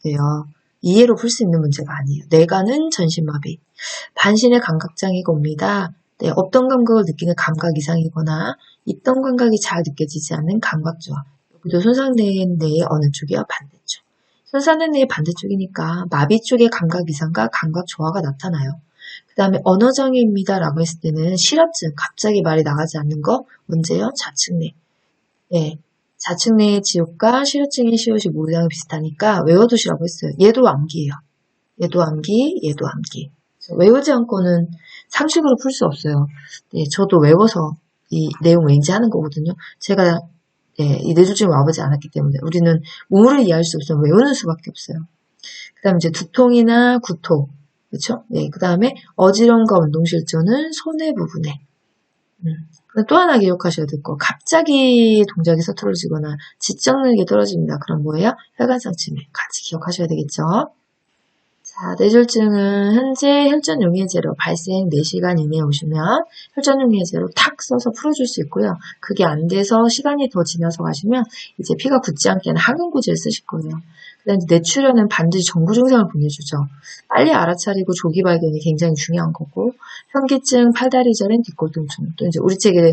A: 돼요. 이해로 풀 수 있는 문제가 아니에요. 뇌간은 전신마비. 반신의 감각장애가 옵니다. 없던 감각을 느끼는 감각 이상이거나 있던 감각이 잘 느껴지지 않는 감각조합. 여기도 손상된 뇌의 어느 쪽이요? 반대쪽. 손상된 뇌의 반대쪽이니까 마비 쪽의 감각 이상과 감각 조화가 나타나요. 그 다음에 언어장애입니다 라고 했을 때는 실합증, 갑자기 말이 나가지 않는 거, 언제요? 좌측뇌. 좌측뇌의 지옥과 실효증의 시옷이 모양이 비슷하니까 외워두시라고 했어요. 얘도 암기예요. 얘도 암기, 얘도 암기. 외우지 않고는 상식으로 풀 수 없어요. 저도 외워서 이 내용을 인지하는 거거든요. 제가 이 뇌졸중을 와보지 않았기 때문에 우리는 몸으로 이해할 수 없으면 외우는 수밖에 없어요. 그 다음에 이제 두통이나 구토, 그렇죠? 그 다음에 어지러움과 운동실조는 손의 부분에. 또 하나 기억하셔야 될 거, 갑자기 동작이 서툴어지거나 지적력이 떨어집니다. 그럼 뭐예요? 혈관성 치매. 같이 기억하셔야 되겠죠? 자, 뇌졸중은 현재 혈전용해제로 발생 4시간 이내에 오시면 혈전용해제로 탁 써서 풀어줄 수 있고요. 그게 안 돼서 시간이 더 지나서 가시면 이제 피가 굳지 않게는 항응구제를 쓰실 거예요. 그 다음에 뇌출혈은 반드시 정부 증상을 보내주죠. 빨리 알아차리고 조기 발견이 굉장히 중요한 거고, 현기증, 팔다리 저림, 뒷골통증, 또 이제 우리 책에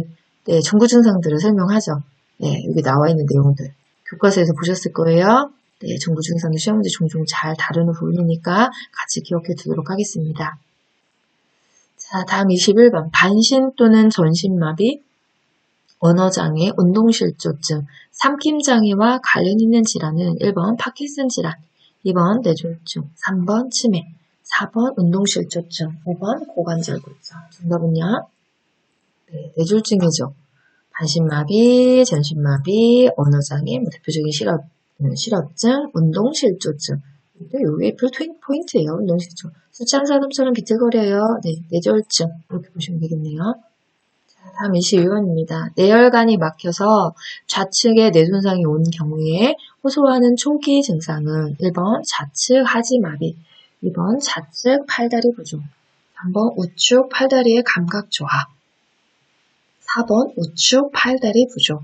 A: 정부 증상들을 설명하죠. 여기 나와 있는 내용들 교과서에서 보셨을 거예요. 정부 증상의 시험 문제 종종 잘 다루는 부분이니까 같이 기억해 두도록 하겠습니다. 자, 다음 21번. 반신 또는 전신마비, 언어장애, 운동실조증, 삼킴장애와 관련 있는 질환은 1번 파킨슨 질환, 2번 뇌졸중, 3번 치매, 4번 운동실조증, 5번 고관절골절. 정답은요? 네, 뇌졸중이죠. 반신마비, 전신마비, 언어장애, 뭐 대표적인 실어증, 운동실조증. 이게 별 포인트예요. 운동실조. 수찬 사람처럼 비틀거려요. 네, 뇌졸중. 이렇게 보시면 되겠네요. 자, 다음 22번입니다. 뇌혈관이 막혀서 좌측에 뇌손상이 온 경우에 호소하는 초기 증상은 1번 좌측 하지마비, 2번 좌측 팔다리 부종, 3번 우측 팔다리의 감각 저하, 4번 우측 팔다리 부종,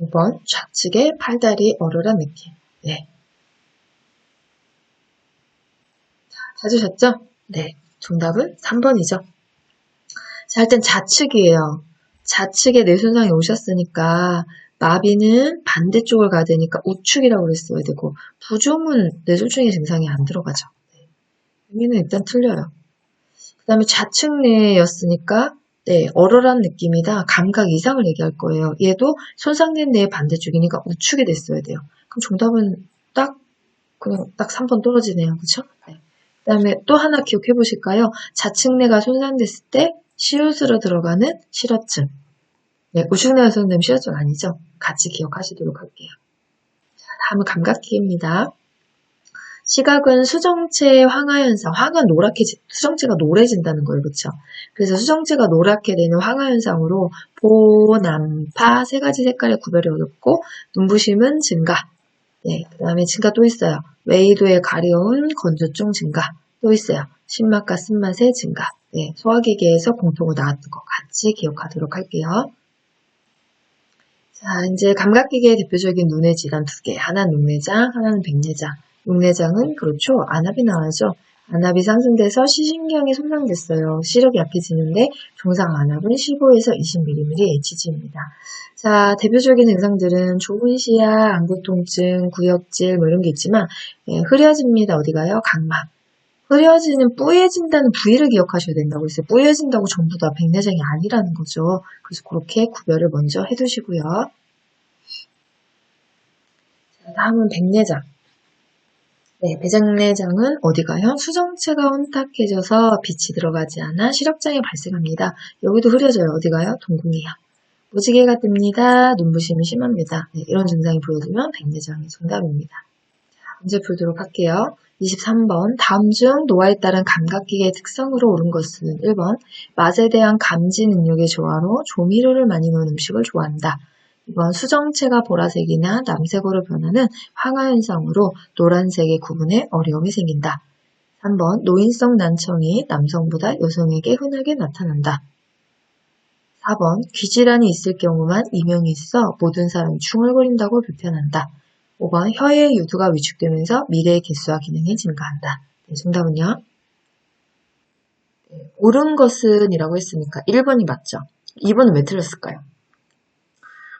A: 5번 좌측의 팔다리 얼얼한 느낌. 네. 찾으셨죠? 네. 정답은 3번이죠. 자, 일단 좌측이에요. 좌측에 뇌손상이 오셨으니까 마비는 반대쪽을 가야 되니까 우측이라고 그랬어야 되고 부종은 뇌졸중의 증상이 안 들어가죠. 네. 여기는 일단 틀려요. 그 다음에 좌측 뇌였으니까 네, 얼얼한 느낌이다. 감각 이상을 얘기할 거예요. 얘도 손상된 뇌의 반대쪽이니까 우측이 됐어야 돼요. 그럼 정답은 그냥 딱 3번 떨어지네요. 그쵸? 네. 그 다음에 또 하나 기억해 보실까요? 좌측 뇌가 손상됐을 때 시옷으로 들어가는 실어증. 네, 우측뇌가 손상되면 실어증 아니죠? 같이 기억하시도록 할게요. 자, 다음은 감각기계입니다. 시각은 수정체의 황화현상, 수정체가 노래진다는 거예요. 그렇죠? 그래서 수정체가 노랗게 되는 황화현상으로 보, 남, 파 세 가지 색깔의 구별이 어렵고 눈부심은 증가. 네, 그 다음에 증가 또 있어요. 웨이도의 가려운 건조증 증가. 또 있어요. 신맛과 쓴맛의 증가. 네, 소화기계에서 공통으로 나왔던 거 같이 기억하도록 할게요. 자, 이제 감각기계의 대표적인 눈의 질환 2개. 하나는 녹내장, 하나는 백내장. 녹내장은 그렇죠. 안압이 나와죠. 안압이 상승돼서 시신경이 손상됐어요. 시력이 약해지는데 종상 안압은 15에서 20mm HG입니다. 자, 대표적인 증상들은 좁은 시야, 안구 통증, 구역질 뭐 이런 게 있지만 흐려집니다. 어디 가요? 각막. 흐려지는 뿌얘진다는 부위를 기억하셔야 된다고 했어요. 뿌얘진다고 전부 다 백내장이 아니라는 거죠. 그래서 그렇게 구별을 먼저 해두시고요. 자, 다음은 백내장. 네, 백내장은 어디 가요? 수정체가 혼탁해져서 빛이 들어가지 않아 시력장애 발생합니다. 여기도 흐려져요. 어디 가요? 동공이요. 무지개가 뜹니다. 눈부심이 심합니다. 네, 이런 증상이 보여지면 백내장이 정답입니다. 자, 문제 풀도록 할게요. 23번 다음 중 노화에 따른 감각기계의 특성으로 옳은 것은 1번 맛에 대한 감지 능력의 조화로 조미료를 많이 넣은 음식을 좋아한다. 2번 수정체가 보라색이나 남색으로 변하는 황화현상으로 노란색의 구분에 어려움이 생긴다. 3번 노인성 난청이 남성보다 여성에게 흔하게 나타난다. 4번 귀질환이 있을 경우만 이명이 있어 모든 사람이 중얼거린다고 불편한다. 5번 혀의 유두가 위축되면서 미래의 개수와 기능이 증가한다. 네, 정답은요. 네, 옳은 것은 이라고 했으니까 1번이 맞죠. 2번은 왜 틀렸을까요?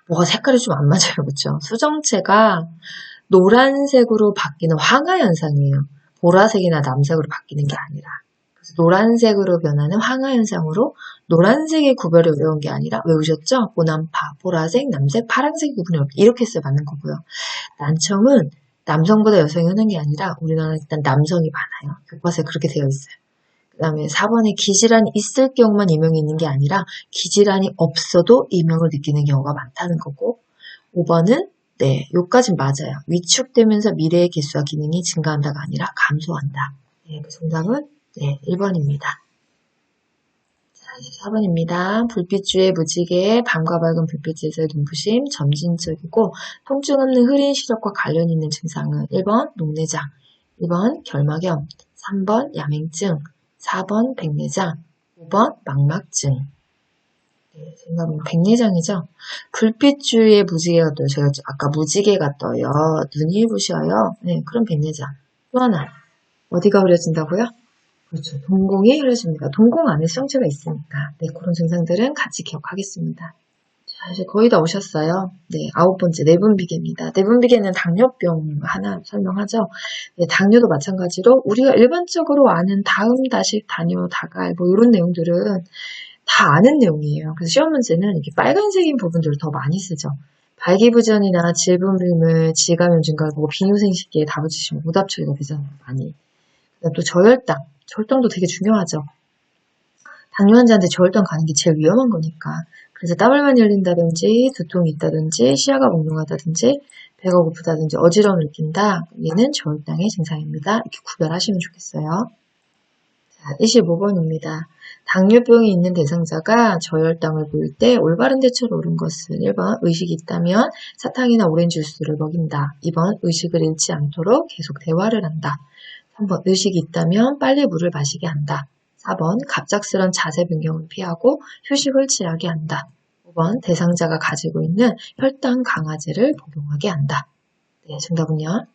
A: 뭐가 색깔이 좀 안 맞아요. 그렇죠? 수정체가 노란색으로 바뀌는 황화현상이에요. 보라색이나 남색으로 바뀌는 게 아니라. 그래서 노란색으로 변하는 황화현상으로 노란색의 구별이 어려운 게 아니라 외우셨죠? 보남파, 보라색, 남색, 파란색 구분이 어렵다. 이렇게 써야 맞는 거고요. 난청은 남성보다 여성이 흔한 게 아니라 우리나라는 일단 남성이 많아요. 교과서에 그렇게 되어 있어요. 그 다음에 4번에 기질환이 있을 경우만 이명이 있는 게 아니라 기질환이 없어도 이명을 느끼는 경우가 많다는 거고 5번은 네, 요까진 맞아요. 위축되면서 미래의 개수와 기능이 증가한다가 아니라 감소한다. 네, 그 정답은 네, 1번입니다. 자, 4번입니다. 불빛주의 무지개, 밤과 밝은 불빛에서의 눈부심, 점진적이고 통증 없는 흐린 시력과 관련 있는 증상은 1번 녹내장, 2번 결막염, 3번 야맹증, 4번 백내장, 5번 망막증. 네, 정답은 백내장이죠. 불빛주위에 무지개가 떠요. 제가 아까 무지개가 떠요. 눈이 부셔요. 네, 그럼 백내장. 또 하나. 어디가 흐려진다고요? 그렇죠. 동공이 흐려집니다. 동공 안에 수정체가 있으니까. 네, 그런 증상들은 같이 기억하겠습니다. 자, 이제 거의 다 오셨어요. 네, 9번째 내분비계입니다. 내분비계는 당뇨병 하나 설명하죠. 네, 당뇨도 마찬가지로 우리가 일반적으로 아는 다음, 다식, 다뇨, 다갈 뭐 이런 내용들은 다 아는 내용이에요. 그래서 시험 문제는 이렇게 빨간색인 부분들을 더 많이 쓰죠. 발기부전이나 질분비물, 질감염 증가, 비뇨생식기에 다 붙이시면 오답 처리가 되잖아요. 많이. 그다음 또 저혈당. 저혈당도 되게 중요하죠. 당뇨 환자한테 저혈당 가는 게 제일 위험한 거니까. 그래서 땀을 많이 흘린다든지, 두통이 있다든지, 시야가 몽롱하다든지, 배가 고프다든지, 어지러움을 느낀다. 얘는 저혈당의 증상입니다. 이렇게 구별하시면 좋겠어요. 자, 25번입니다. 당뇨병이 있는 대상자가 저혈당을 보일 때 올바른 대처로 옳은 것은 1번 의식이 있다면 사탕이나 오렌지 주스를 먹인다. 2번 의식을 잃지 않도록 계속 대화를 한다. 3번 의식이 있다면 빨리 물을 마시게 한다. 4번 갑작스런 자세 변경을 피하고 휴식을 취하게 한다. 5번 대상자가 가지고 있는 혈당 강화제를 복용하게 한다. 네, 정답은요.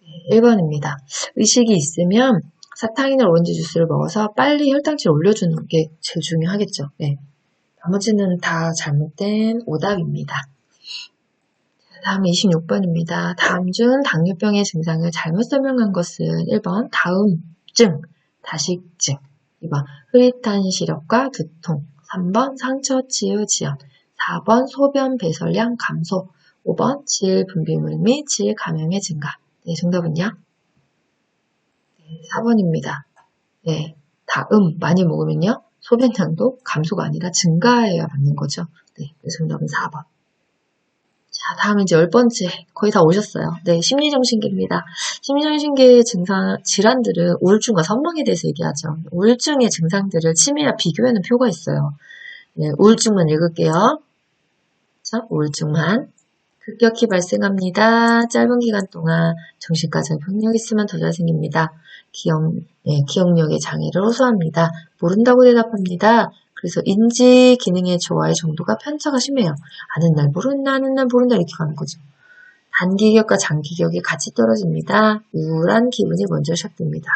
A: 네, 1번입니다. 의식이 있으면 사탕이나 오렌지 주스를 먹어서 빨리 혈당치를 올려주는 게 제일 중요하겠죠. 네. 나머지는 다 잘못된 오답입니다. 다음 26번입니다. 다음 중 당뇨병의 증상을 잘못 설명한 것은 1번 다음증, 다식증, 2번 흐릿한 시력과 두통, 3번 상처 치유 지연, 4번 소변 배설량 감소, 5번 질 분비물 및 질 감염의 증가. 네, 정답은요? 네, 4번입니다. 네, 다음 많이 먹으면요 소변량도 감소가 아니라 증가해야 맞는 거죠. 네, 정답은 4번. 자, 다음 이제 10번째. 거의 다 오셨어요. 네, 심리정신계입니다. 심리정신계의 증상, 질환들은 우울증과 선망에 대해서 얘기하죠. 우울증의 증상들을 치매와 비교하는 표가 있어요. 네, 우울증만 읽을게요. 자, 우울증만. 급격히 발생합니다. 짧은 기간 동안 정신과 병력 있으면 더 잘생깁니다. 기억력의 장애를 호소합니다. 모른다고 대답합니다. 그래서 인지 기능의 저하의 정도가 편차가 심해요. 아는 날 모른다, 아는 날 모른다 이렇게 가는 거죠. 단기 기억과 장기 기억이 같이 떨어집니다. 우울한 기분이 먼저 시작됩니다.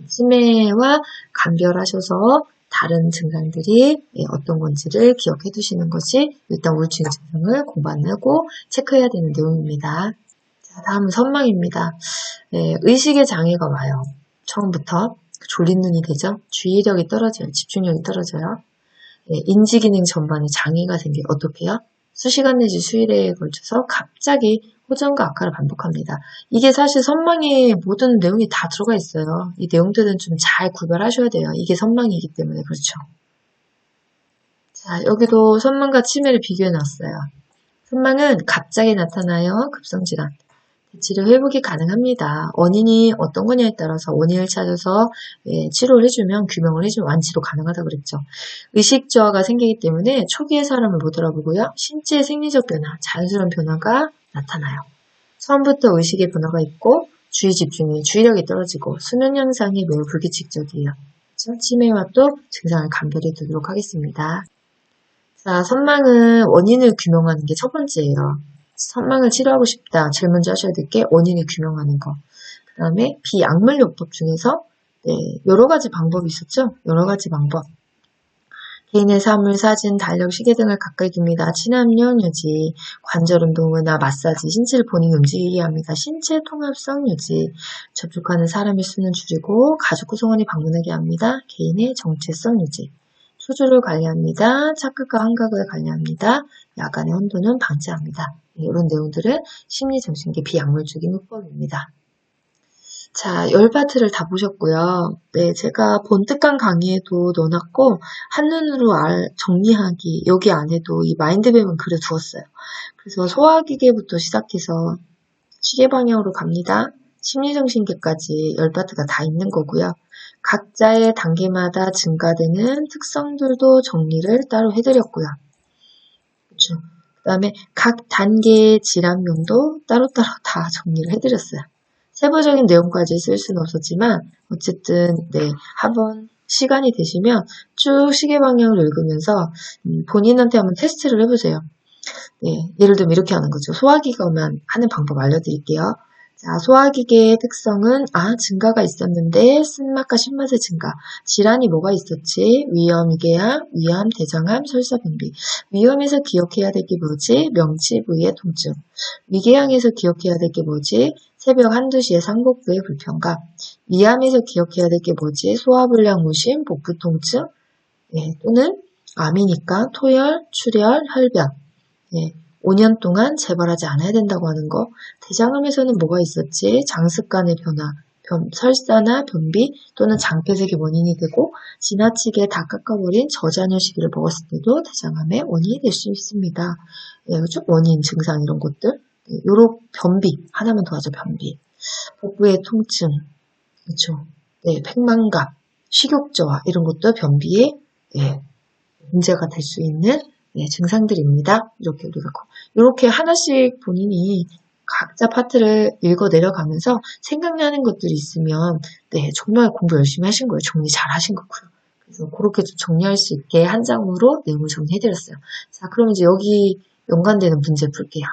A: 치매와 감별하셔서 다른 증상들이 어떤 건지를 기억해 두시는 것이 일단 우울증의 증상을 공부하고 체크해야 되는 내용입니다. 자, 다음은 선망입니다. 의식의 장애가 와요. 처음부터 졸린 눈이 되죠. 주의력이 떨어져요. 집중력이 떨어져요. 인지기능 전반에 장애가 생겨요. 어떻게 해요? 수시간 내지 수일에 걸쳐서 갑자기 호전과 악화를 반복합니다. 이게 사실 선망의 모든 내용이 다 들어가 있어요. 이 내용들은 좀 잘 구별하셔야 돼요. 이게 선망이기 때문에 그렇죠. 자, 여기도 선망과 치매를 비교해 놨어요. 선망은 갑자기 나타나요. 급성질환. 대치료 회복이 가능합니다. 원인이 어떤 거냐에 따라서 원인을 찾아서 치료를 해주면 규명을 해주면 완치도 가능하다고 그랬죠. 의식 저하가 생기기 때문에 초기에 사람을 못 알아보고요. 신체의 생리적 변화, 자연스러운 변화가 나타나요. 처음부터 의식의 변화가 있고 주의 집중이 주의력이 떨어지고 수면 현상이 매우 불규칙적이에요. 그렇죠? 치매와 또 증상을 감별해 두도록 하겠습니다. 자, 선망은 원인을 규명하는 게 첫 번째예요. 선망을 치료하고 싶다. 제일 먼저 하셔야 될 게 원인을 규명하는 거. 그 다음에 비약물요법 중에서 여러 가지 방법이 있었죠. 여러 가지 방법. 개인의 사물, 사진, 달력, 시계 등을 가까이 둡니다. 친환경 유지, 관절 운동이나 마사지, 신체를 본인이 움직이게 합니다. 신체 통합성 유지, 접촉하는 사람의 수는 줄이고 가족 구성원이 방문하게 합니다. 개인의 정체성 유지. 초조를 관리합니다. 착각과 환각을 관리합니다. 야간의 혼돈은 방지합니다. 이런 내용들은 심리정신계 비약물적인 요법입니다. 자, 10파트를 다 보셨고요. 네, 제가 본특강 강의에도 넣어놨고 한눈으로 정리하기 여기 안에도 이 마인드맵은 그려두었어요. 그래서 소화기계부터 시작해서 시계 방향으로 갑니다. 심리정신계까지 10파트가 다 있는 거고요. 각자의 단계마다 증가되는 특성들도 정리를 따로 해드렸고요. 그렇죠. 그 다음에 각 단계의 질환명도 따로따로 다 정리를 해드렸어요. 세부적인 내용까지 쓸 수는 없었지만 어쨌든 한번 시간이 되시면 쭉 시계 방향을 읽으면서 본인한테 한번 테스트를 해보세요. 예를 들면 이렇게 하는 거죠. 소화기가만 하는 방법 알려드릴게요. 자, 소화기계의 특성은 증가가 있었는데 쓴맛과 신맛의 증가. 질환이 뭐가 있었지? 위염, 위궤양, 위암, 대장암, 설사분비. 위염에서 기억해야 될 게 뭐지? 명치 부위의 통증. 위궤양에서 기억해야 될 게 뭐지? 새벽 1~2시에 상복부의 불편감. 위암에서 기억해야 될 게 뭐지? 소화불량, 무심, 복부 통증. 또는 암이니까 토열, 출혈, 혈변. 5년 동안 재발하지 않아야 된다고 하는 거. 대장암에서는 뭐가 있었지? 장습관의 변화, 설사나 변비 또는 장폐색이 원인이 되고 지나치게 다 깎아버린 저자녀 시기를 먹었을 때도 대장암의 원인이 될 수 있습니다. 네, 그렇죠? 원인, 증상 이런 것들. 네, 요런 변비 하나만 더 하죠. 변비. 복부의 통증, 그렇죠? 네, 백만갑, 식욕저하 이런 것도 변비의 문제가 될 수 있는 증상들입니다. 이렇게 하나씩 본인이 각자 파트를 읽어 내려가면서 생각나는 것들이 있으면 정말 공부 열심히 하신 거예요. 정리 잘 하신 거고요. 그래서 그렇게 좀 정리할 수 있게 한 장으로 내용을 정리해드렸어요. 자, 그럼 이제 여기 연관되는 문제 풀게요.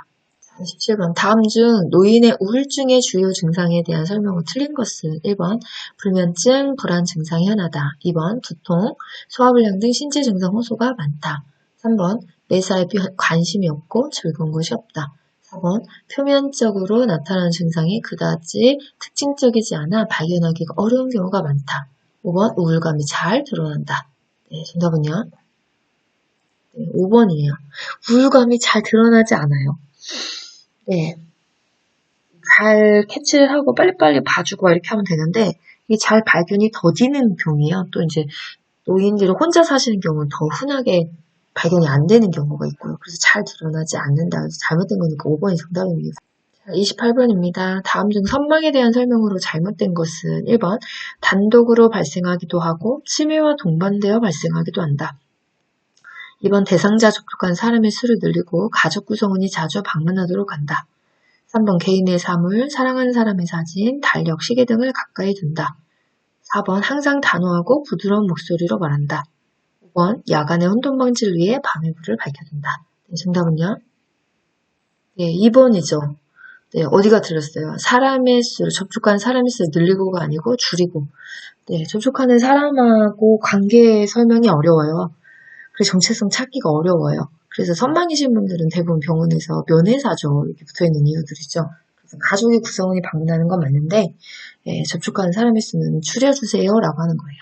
A: 17번. 다음 중 노인의 우울증의 주요 증상에 대한 설명을 틀린 것은 1번 불면증, 불안 증상이 흔하다. 2번 두통, 소화불량 등 신체 증상 호소가 많다. 3번 매사에 관심이 없고 즐거운 것이 없다. 4번 표면적으로 나타나는 증상이 그다지 특징적이지 않아 발견하기가 어려운 경우가 많다. 5번 우울감이 잘 드러난다. 네, 정답은요? 네, 5번이에요. 우울감이 잘 드러나지 않아요. 네, 잘 캐치를 하고 빨리빨리 봐주고 이렇게 하면 되는데 이게 잘 발견이 더디는 병이에요. 또 이제 노인들이 혼자 사시는 경우는 더 흔하게 발견이 안 되는 경우가 있고요. 그래서 잘 드러나지 않는다. 그래서 잘못된 거니까 5번이 정답입니다. 자, 28번입니다. 다음 중 선망에 대한 설명으로 잘못된 것은 1번 단독으로 발생하기도 하고 치매와 동반되어 발생하기도 한다. 2번 대상자 접촉한 사람의 수를 늘리고 가족 구성원이 자주 방문하도록 한다. 3번 개인의 사물, 사랑하는 사람의 사진, 달력, 시계 등을 가까이 둔다. 4번 항상 단호하고 부드러운 목소리로 말한다. 5번 야간의 혼돈 방지를 위해 밤의 불을 밝혀둔다. 네, 정답은요? 네, 2번이죠. 네, 어디가 틀렸어요? 사람의 수를, 접촉한 사람의 수를 늘리고가 아니고 줄이고. 네, 접촉하는 사람하고 관계 설명이 어려워요. 그래서 정체성 찾기가 어려워요. 그래서 선망이신 분들은 대부분 병원에서 면회사죠. 이렇게 붙어있는 이유들이죠. 그래서 가족의 구성원이 방문하는 건 맞는데 접촉하는 사람의 수는 줄여주세요 라고 하는 거예요.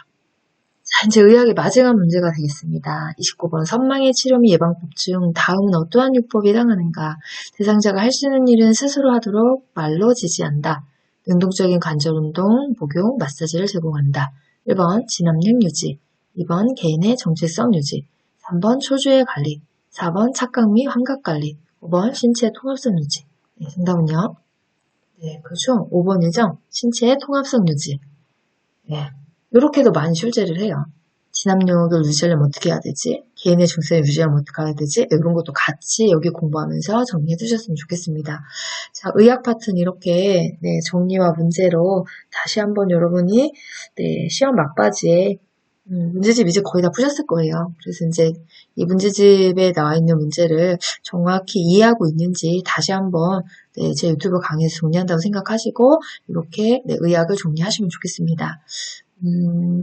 A: 자, 이제 의학의 마지막 문제가 되겠습니다. 29번 선망의 치료 및 예방법 중 다음은 어떠한 요법에 해당하는가? 대상자가 할 수 있는 일은 스스로 하도록 말로 지지한다. 능동적인 관절운동, 목욕, 마사지를 제공한다. 1번 진압력 유지, 2번 개인의 정체성 유지, 3번 초주의 관리, 4번 착각 및 환각 관리, 5번 신체 통합성 유지. 네, 정답은요? 네, 그렇죠. 5번이죠. 신체 통합성 유지. 네, 이렇게도 많이 출제를 해요. 진압력을 유지하려면 어떻게 해야 되지? 개인의 정체성을 유지하려면 어떻게 해야 되지? 이런 것도 같이 여기 공부하면서 정리해 두셨으면 좋겠습니다. 자, 의학 파트는 이렇게 정리와 문제로 다시 한번 여러분이 시험 막바지에 문제집 이제 거의 다 푸셨을 거예요. 그래서 이제 이 문제집에 나와 있는 문제를 정확히 이해하고 있는지 다시 한번 제 유튜브 강의에서 정리한다고 생각하시고 이렇게 의학을 정리하시면 좋겠습니다.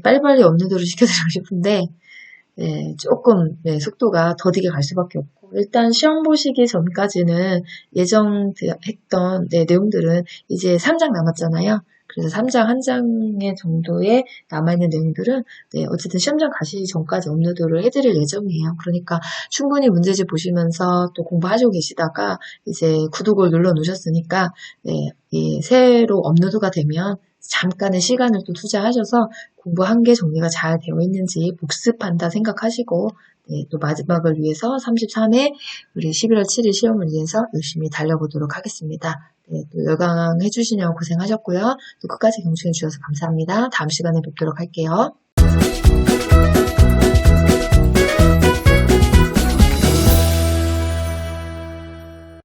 A: 빨리빨리 업로드를 시켜드리고 싶은데 조금 속도가 더디게 갈 수밖에 없고 일단 시험 보시기 전까지는 예정했던 내용들은 이제 3장 남았잖아요. 그래서 3장 한 장의 정도의 남아있는 내용들은 어쨌든 시험장 가시기 전까지 업로드를 해드릴 예정이에요. 그러니까 충분히 문제집 보시면서 또 공부하시고 계시다가 이제 구독을 눌러 놓으셨으니까 새로 업로드가 되면 잠깐의 시간을 또 투자하셔서 공부한 게 정리가 잘 되어 있는지 복습한다 생각하시고 또 마지막을 위해서 33회 우리 11월 7일 시험을 위해서 열심히 달려보도록 하겠습니다. 또 열강 해주시느라고 고생하셨고요. 또 끝까지 경청해 주셔서 감사합니다. 다음 시간에 뵙도록 할게요.